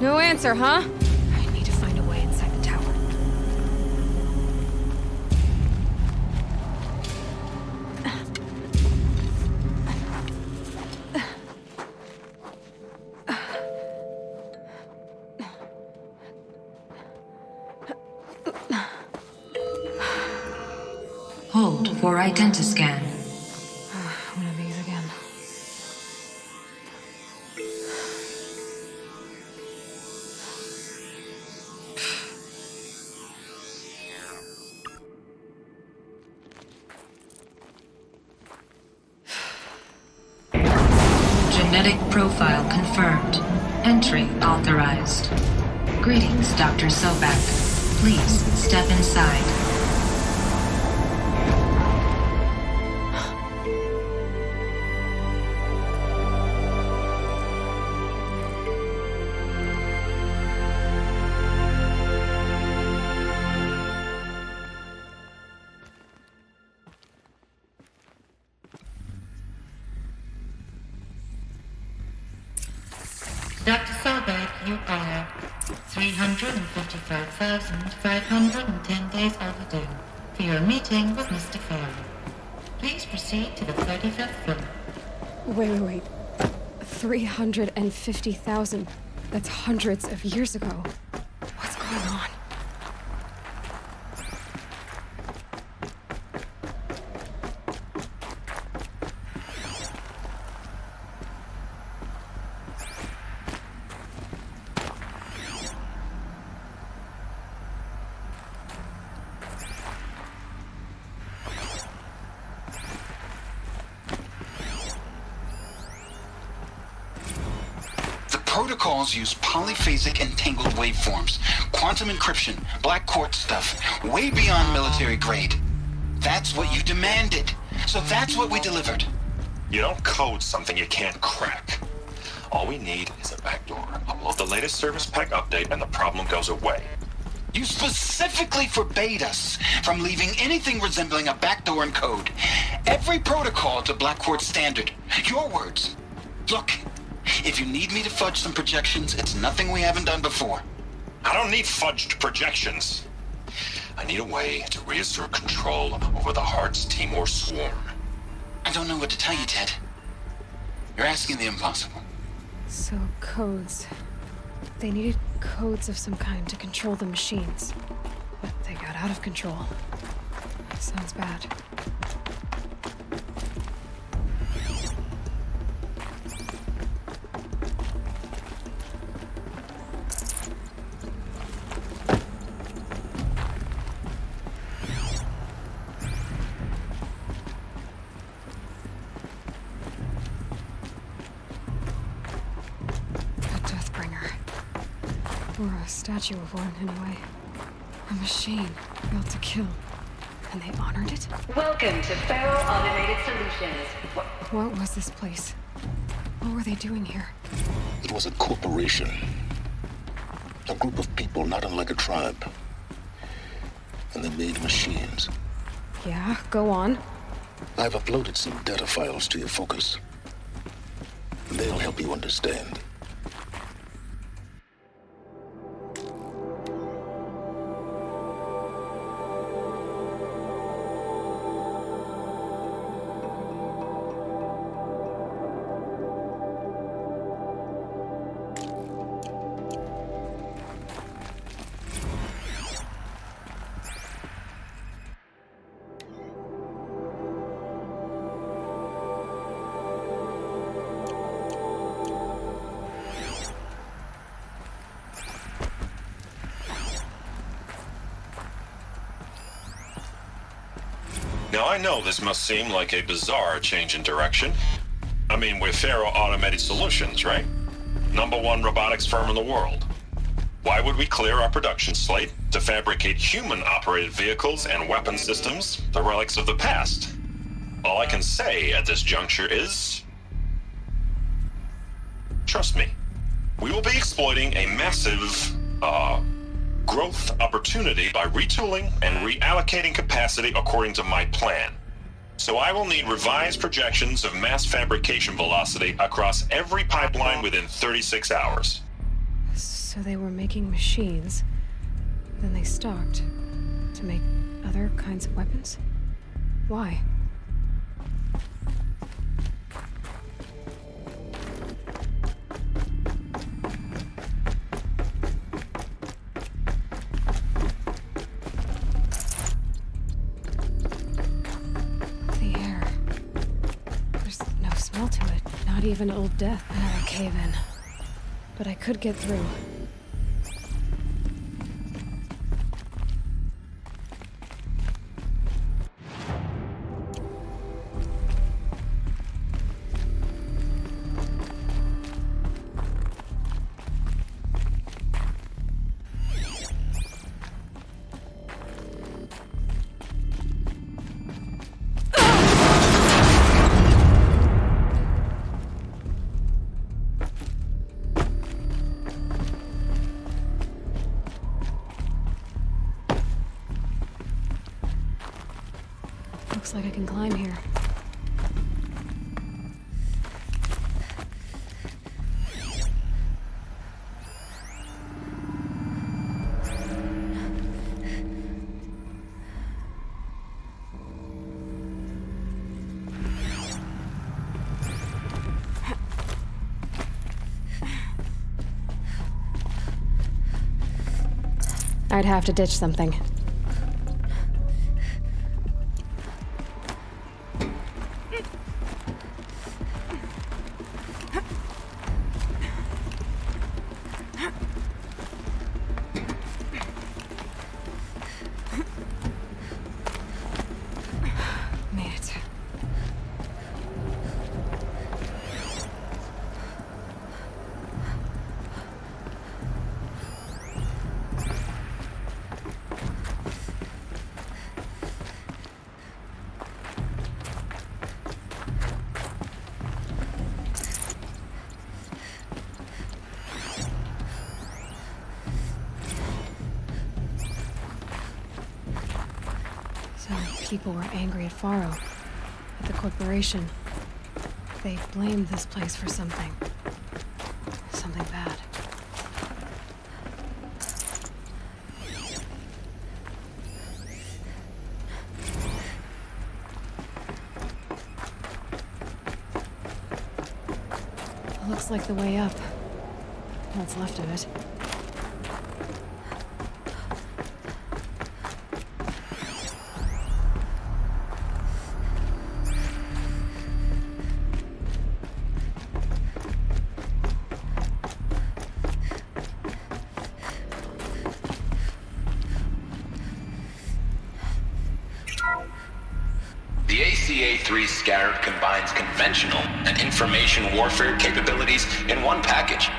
No answer, huh? I need to find a way inside the tower. Hold for identiscan. One of these again. Genetic profile confirmed. Entry authorized. Greetings, Dr. Sobek. Please step inside. Dr. Sobek, you are 355,510 days overdue for your meeting with Mr. Farrell. Please proceed to the 35th floor. Wait. 350,000. That's hundreds of years ago. What's going on? Protocols use polyphasic entangled waveforms, quantum encryption, black quartz stuff, way beyond military grade. That's what you demanded, so that's what we delivered. You don't code something you can't crack. All we need is a backdoor. Upload the latest service pack update and the problem goes away. You specifically forbade us from leaving anything resembling a backdoor in code. Every protocol to black quartz standard. Your words. Look. If you need me to fudge some projections, it's nothing we haven't done before. I don't need fudged projections. I need a way to reassert control over the Heart's Timor swarm. I don't know what to tell you, Ted. You're asking the impossible. So, codes. They needed codes of some kind to control the machines. But they got out of control. Sounds bad. Or a statue of one, anyway. A machine built to kill. And they honored it? Welcome to Faro Automated Solutions. What was this place? What were they doing here? It was a corporation. A group of people not unlike a tribe. And they made machines. Yeah, go on. I've uploaded some data files to your focus. They'll help you understand. Now, I know this must seem like a bizarre change in direction. I mean, we're Faro Automated Solutions, right? #1 robotics firm in the world. Why would we clear our production slate to fabricate human-operated vehicles and weapon systems, the relics of the past? All I can say at this juncture is... trust me. We will be exploiting a massive, growth opportunity by retooling and reallocating capacity according to my plan. So I will need revised projections of mass fabrication velocity across every pipeline within 36 hours. So they were making machines, then they stopped to make other kinds of weapons? Why? The air. There's no smell to it, not even Old Death. Another cave-in. But I could get through. Looks like I can climb here. I'd have to ditch something. People were angry at Faro, at the corporation. They blamed this place for something. Something bad. It looks like the way up. What's left of it. The ACA-3 Scarab combines conventional and information warfare capabilities in one package.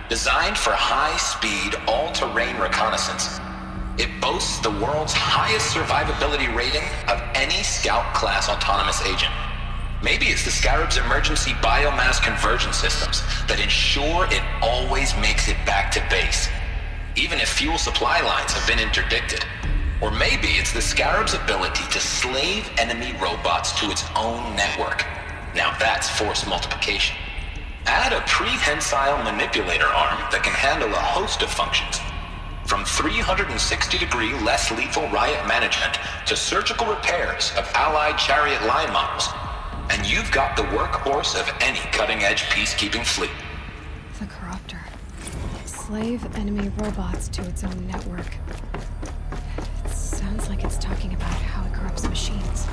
Designed for high-speed, all-terrain reconnaissance, it boasts the world's highest survivability rating of any Scout-class autonomous agent. Maybe it's the Scarab's emergency biomass conversion systems that ensure it always makes it back to base, even if fuel supply lines have been interdicted. Or maybe it's the Scarab's ability to slave enemy robots to its own network. Now that's force multiplication. Add a prehensile manipulator arm that can handle a host of functions, from 360-degree less lethal riot management to surgical repairs of Allied chariot line models, and you've got the workhorse of any cutting-edge peacekeeping fleet. The Corruptor. Slave enemy robots to its own network. Sounds like it's talking about how it corrupts machines.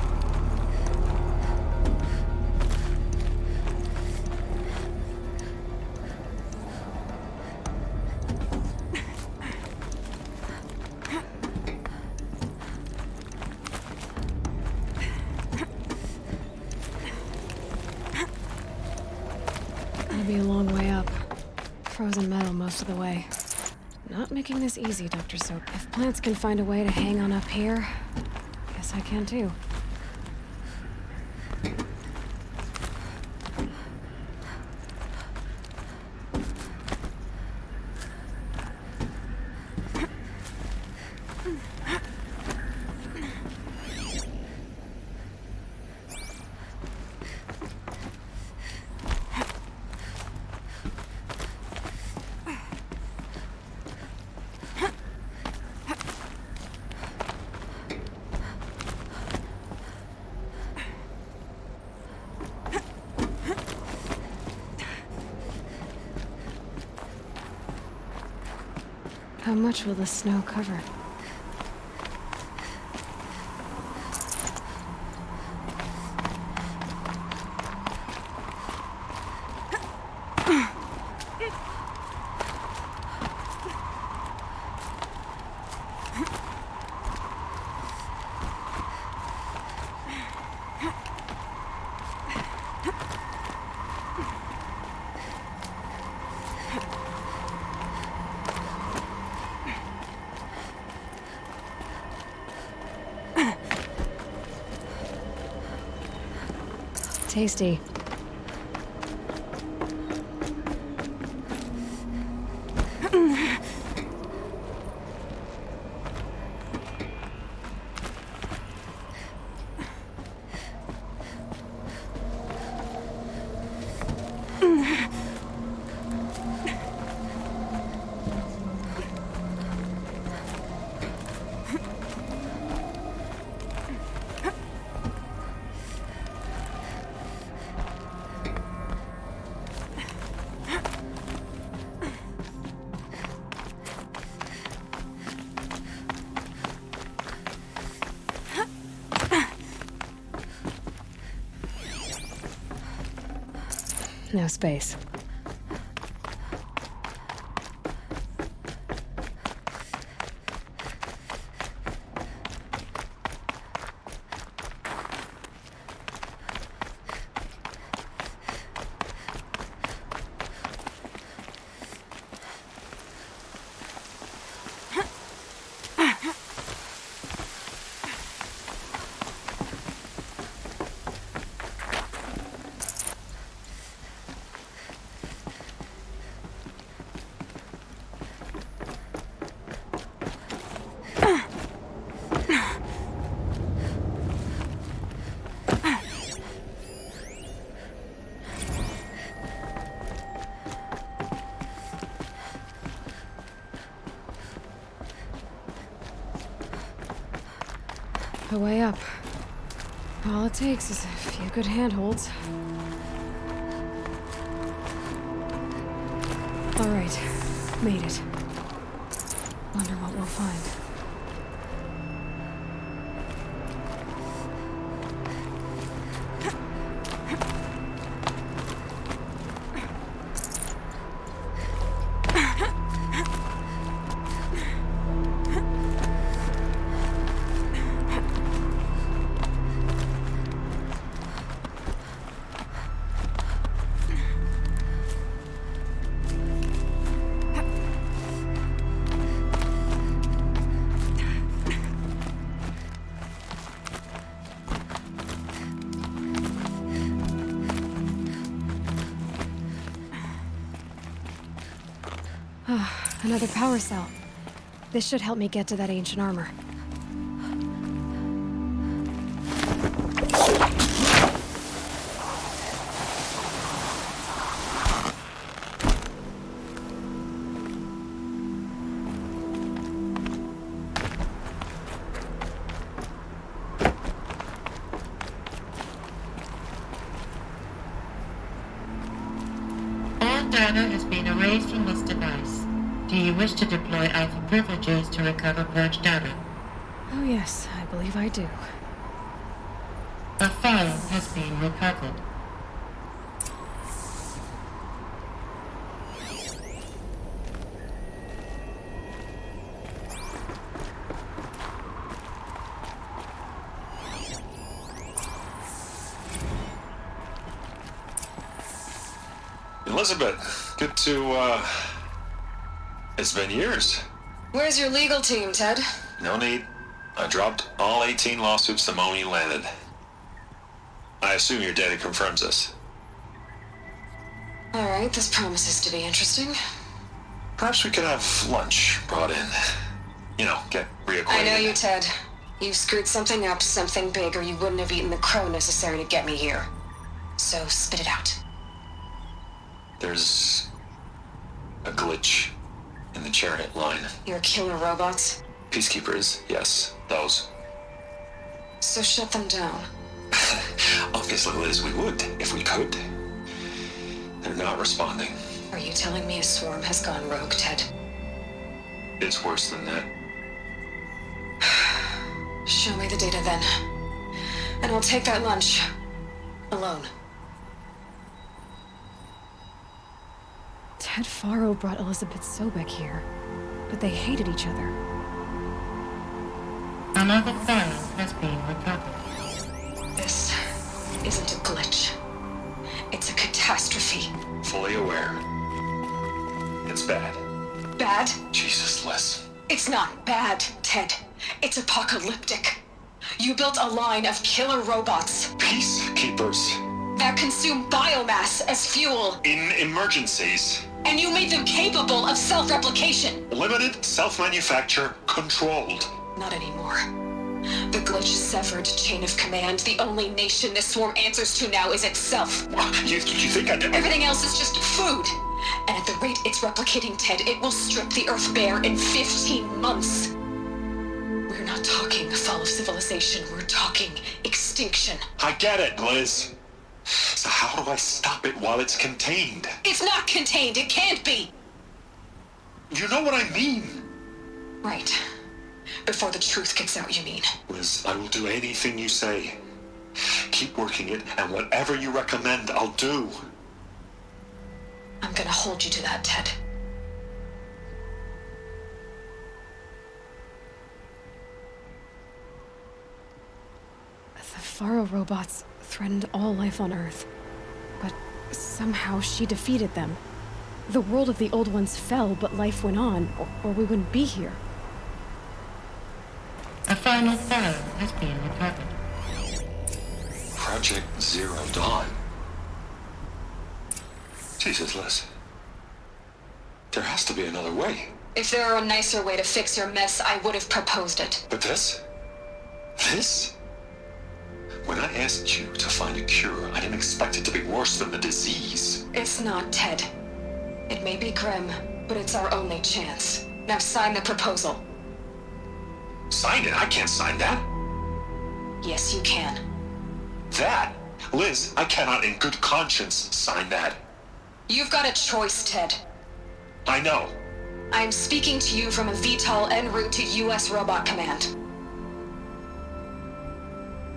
It'll be a long way up. Frozen metal most of the way. Not making this easy, Dr. Soap. If plants can find a way to hang on up here, guess I can too. How much will the snow cover? Tasty. No space. A way up. All it takes is a few good handholds. All right, made it. Wonder what we'll find. Another power cell. This should help me get to that ancient armor. All data has been erased from this device. Do you wish to deploy Alpha privileges to recover purged data? Oh yes, I believe I do. A file has been recovered. Elizabeth, good to, It's been years. Where's your legal team, Ted? No need. I dropped all 18 lawsuits the moment you landed. I assume your data confirms this. All right, this promises to be interesting. Perhaps we could have lunch brought in. You know, get reacquainted. I know you, Ted. You screwed something up, something big, or you wouldn't have eaten the crow necessary to get me here. So spit it out. There's a glitch in the chariot line. Your killer robots? Peacekeepers, yes, those. So shut them down. Obviously, Liz, we would, if we could. They're not responding. Are you telling me a swarm has gone rogue, Ted? It's worse than that. Show me the data then. And I'll take that lunch. Alone. Ted Faro brought Elizabeth Sobek here, but they hated each other. Another file has been recovered. This isn't a glitch. It's a catastrophe. Fully aware. It's bad. Bad? Jesus, Liz. It's not bad, Ted. It's apocalyptic. You built a line of killer robots. Peacekeepers. That consume biomass as fuel. In emergencies. And you made them capable of self-replication. Limited, self-manufacture, controlled. Not anymore. The glitch severed chain of command. The only nation this swarm answers to now is itself. You think I did? Everything else is just food. And at the rate it's replicating, Ted, it will strip the Earth bare in 15 months. We're not talking fall of civilization. We're talking extinction. I get it, Liz. So how do I stop it while it's contained? It's not contained. It can't be. You know what I mean. Right. Before the truth gets out, you mean? Liz, I will do anything you say. Keep working it, and whatever you recommend, I'll do. I'm gonna hold you to that, Ted. The Faro robots threatened all life on Earth, but somehow she defeated them. The world of the old ones fell, but life went on, or we wouldn't be here. A final file has been recovered. Project Zero Dawn. Jesus, Liz. There has to be another way. If there were a nicer way to fix your mess, I would have proposed it. But this? This? When I asked you to find a cure, I didn't expect it to be worse than the disease. It's not, Ted. It may be grim, but it's our only chance. Now sign the proposal. Sign it? I can't sign that. Yes, you can. That? Liz, I cannot in good conscience sign that. You've got a choice, Ted. I know. I'm speaking to you from a VTOL en route to U.S. Robot Command.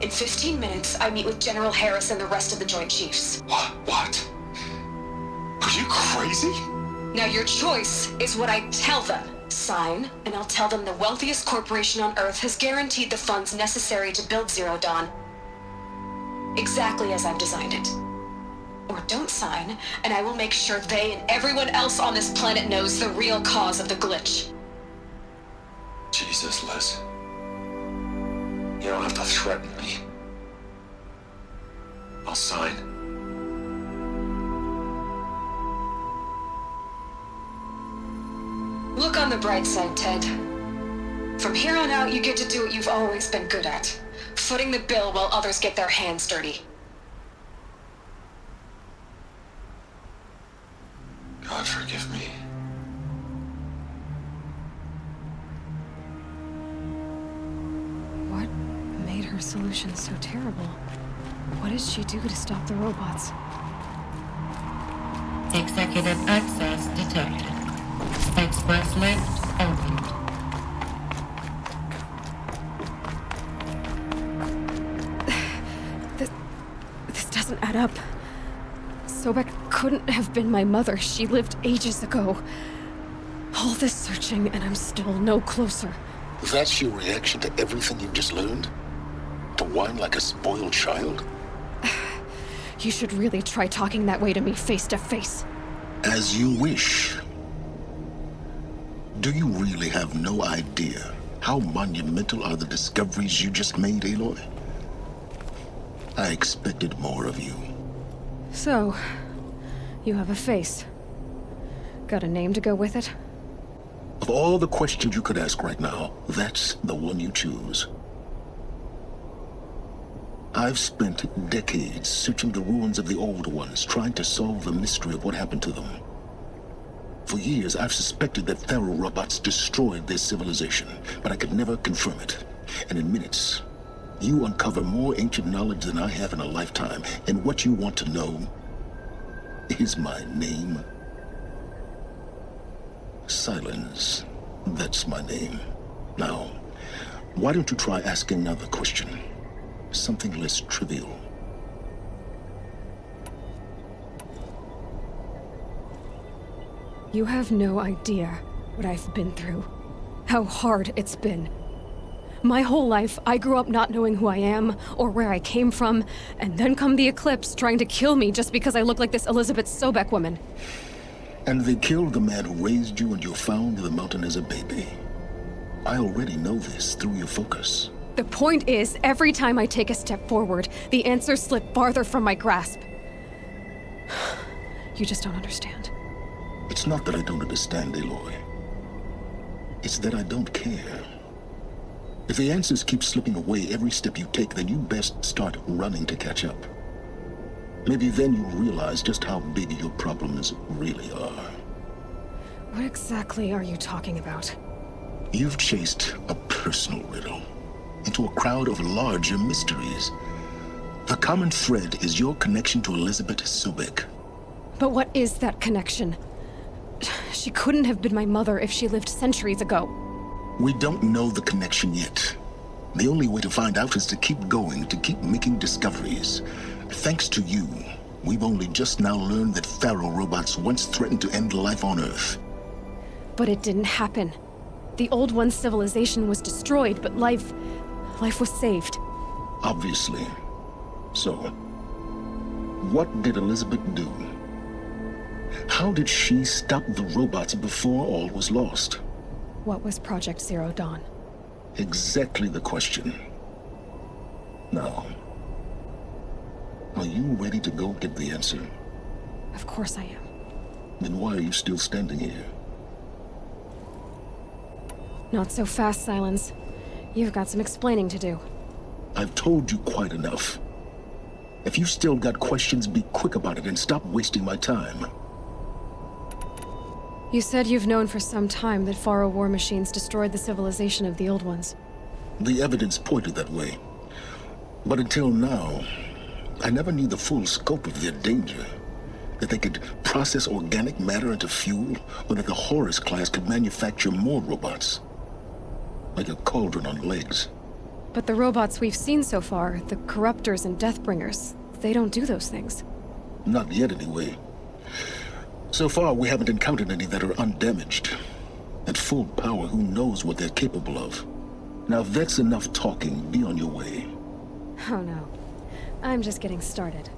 In 15 minutes, I meet with General Harris and the rest of the Joint Chiefs. What? Are you crazy? Now your choice is what I tell them. Sign, and I'll tell them the wealthiest corporation on Earth has guaranteed the funds necessary to build Zero Dawn. Exactly as I've designed it. Or don't sign, and I will make sure they and everyone else on this planet knows the real cause of the glitch. Jesus, Liz. You don't have to threaten me. I'll sign. Look on the bright side, Ted. From here on out, you get to do what you've always been good at. Footing the bill while others get their hands dirty. God forgive me. What made her solution so terrible? What did she do to stop the robots? Executive access detected. Express lift opened. This doesn't add up. Sobek couldn't have been my mother. She lived ages ago. All this searching, and I'm still no closer. That's your reaction to everything you've just learned? To whine like a spoiled child? You should really try talking that way to me face to face. As you wish. Do you really have no idea how monumental are the discoveries you just made, Aloy? I expected more of you. So, you have a face. Got a name to go with it? Of all the questions you could ask right now, that's the one you choose. I've spent decades searching the ruins of the old ones, trying to solve the mystery of what happened to them. For years, I've suspected that Faro robots destroyed their civilization, but I could never confirm it. And in minutes, you uncover more ancient knowledge than I have in a lifetime, and what you want to know is my name. Silence That's my name. Now, why don't you try asking another question? Something less trivial. You have no idea what I've been through. How hard it's been. My whole life, I grew up not knowing who I am or where I came from, and then come the Eclipse trying to kill me just because I look like this Elizabeth Sobek woman. And they killed the man who raised you and you found the mountain as a baby. I already know this through your focus. The point is, every time I take a step forward, the answers slip farther from my grasp. You just don't understand. It's not that I don't understand, Aloy. It's that I don't care. If the answers keep slipping away every step you take, then you best start running to catch up. Maybe then you'll realize just how big your problems really are. What exactly are you talking about? You've chased a personal riddle into a crowd of larger mysteries. The common thread is your connection to Elizabeth Sobek. But what is that connection? She couldn't have been my mother if she lived centuries ago. We don't know the connection yet. The only way to find out is to keep going, to keep making discoveries. Thanks to you, we've only just now learned that Pharaoh robots once threatened to end life on Earth. But it didn't happen. The Old One's civilization was destroyed, but life was saved. Obviously. So, what did Elizabeth do? How did she stop the robots before all was lost? What was Project Zero Dawn? Exactly the question. Now, are you ready to go get the answer? Of course I am. Then why are you still standing here? Not so fast, Silence. You've got some explaining to do. I've told you quite enough. If you still got questions, be quick about it and stop wasting my time. You said you've known for some time that Pharaoh war machines destroyed the civilization of the Old Ones. The evidence pointed that way. But until now, I never knew the full scope of their danger. That they could process organic matter into fuel, or that the Horus class could manufacture more robots. Like a cauldron on legs. But the robots we've seen so far, the Corruptors and Deathbringers, they don't do those things. Not yet, anyway. So far, we haven't encountered any that are undamaged. At full power, who knows what they're capable of? Now, if that's enough talking, be on your way. Oh no. I'm just getting started.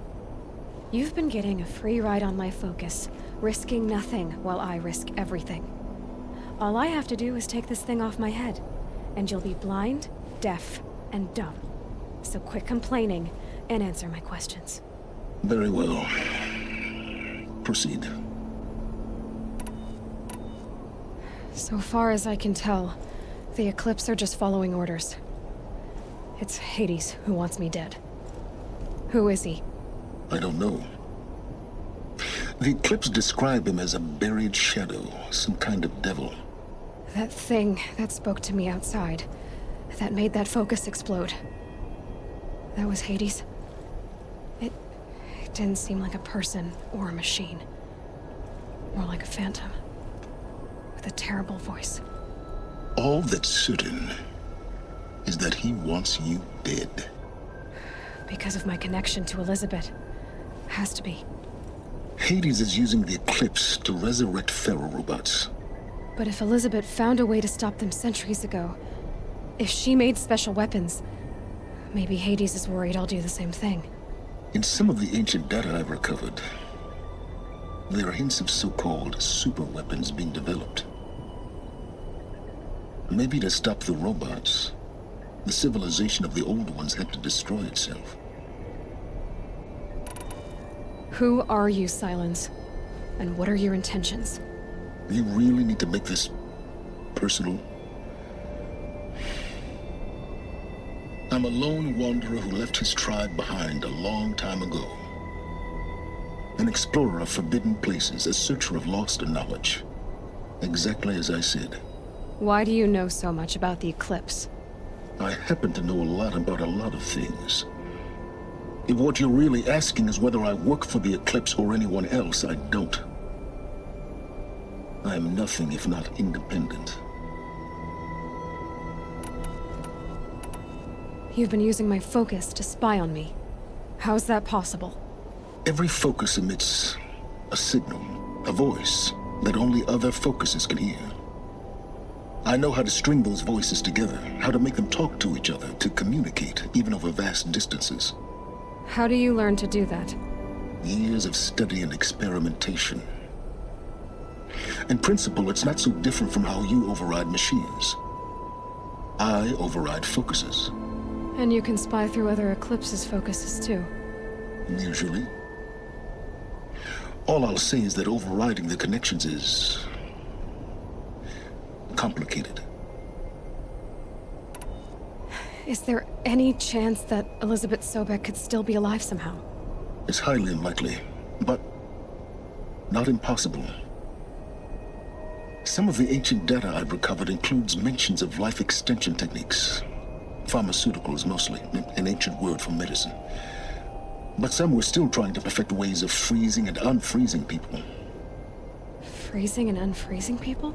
You've been getting a free ride on my focus, risking nothing while I risk everything. All I have to do is take this thing off my head, and you'll be blind, deaf, and dumb. So quit complaining and answer my questions. Very well. Proceed. So far as I can tell, the Eclipse are just following orders. It's Hades who wants me dead. Who is he? I don't know. The Eclipse describe him as a buried shadow, some kind of devil. That thing that spoke to me outside, that made that focus explode. That was Hades. It didn't seem like a person or a machine. More like a phantom. With a terrible voice. All that's certain is that he wants you dead. Because of my connection to Elizabeth. Has to be. Hades is using the Eclipse to resurrect Pharaoh robots. But if Elizabeth found a way to stop them centuries ago, if she made special weapons, maybe Hades is worried I'll do the same thing. In some of the ancient data I've recovered, there are hints of so-called super weapons being developed. Maybe to stop the robots, the civilization of the Old Ones had to destroy itself. Who are you, Silence? And what are your intentions? You really need to make this personal? I'm a lone wanderer who left his tribe behind a long time ago. An explorer of forbidden places, a searcher of lost knowledge. Exactly as I said. Why do you know so much about the Eclipse? I happen to know a lot about a lot of things. If what you're really asking is whether I work for the Eclipse or anyone else, I don't. I am nothing if not independent. You've been using my focus to spy on me. How's that possible? Every focus emits a signal, a voice that only other focuses can hear. I know how to string those voices together, how to make them talk to each other, to communicate, even over vast distances. How do you learn to do that? Years of study and experimentation. In principle, it's not so different from how you override machines. I override focuses. And you can spy through other Eclipse's focuses too. Usually. All I'll say is that overriding the connections is complicated. Is there any chance that Elizabeth Sobek could still be alive somehow? It's highly unlikely, but not impossible. Some of the ancient data I've recovered includes mentions of life extension techniques. Pharmaceuticals mostly, an ancient word for medicine. But some were still trying to perfect ways of freezing and unfreezing people. Freezing and unfreezing people?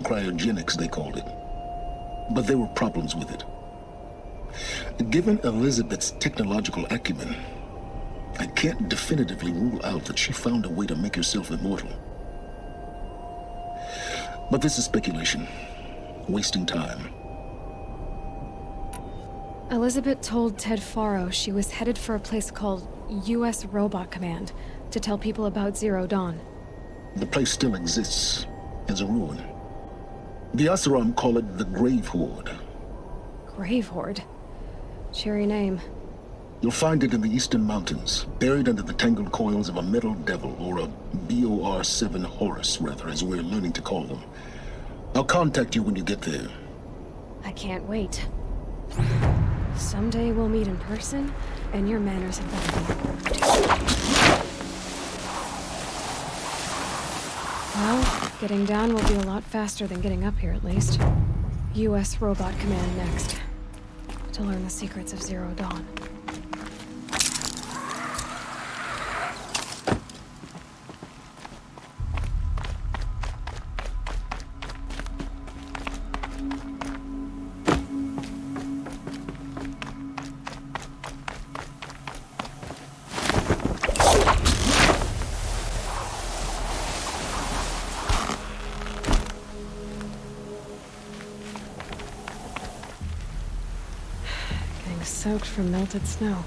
Cryogenics, they called it. But there were problems with it. Given Elizabeth's technological acumen, I can't definitively rule out that she found a way to make herself immortal. But this is speculation, wasting time. Elizabeth told Ted Faro she was headed for a place called U.S. Robot Command to tell people about Zero Dawn. The place still exists as a ruin. The Oseram call it the Grave Horde. Grave Horde? Cheery name. You'll find it in the Eastern Mountains, buried under the tangled coils of a metal devil, or a BOR-7 Horus, rather, as we're learning to call them. I'll contact you when you get there. I can't wait. Someday we'll meet in person, and your manners have better be improved. Well, getting down will be a lot faster than getting up here, at least. U.S. Robot Command next. To learn the secrets of Zero Dawn. Soaked from melted snow.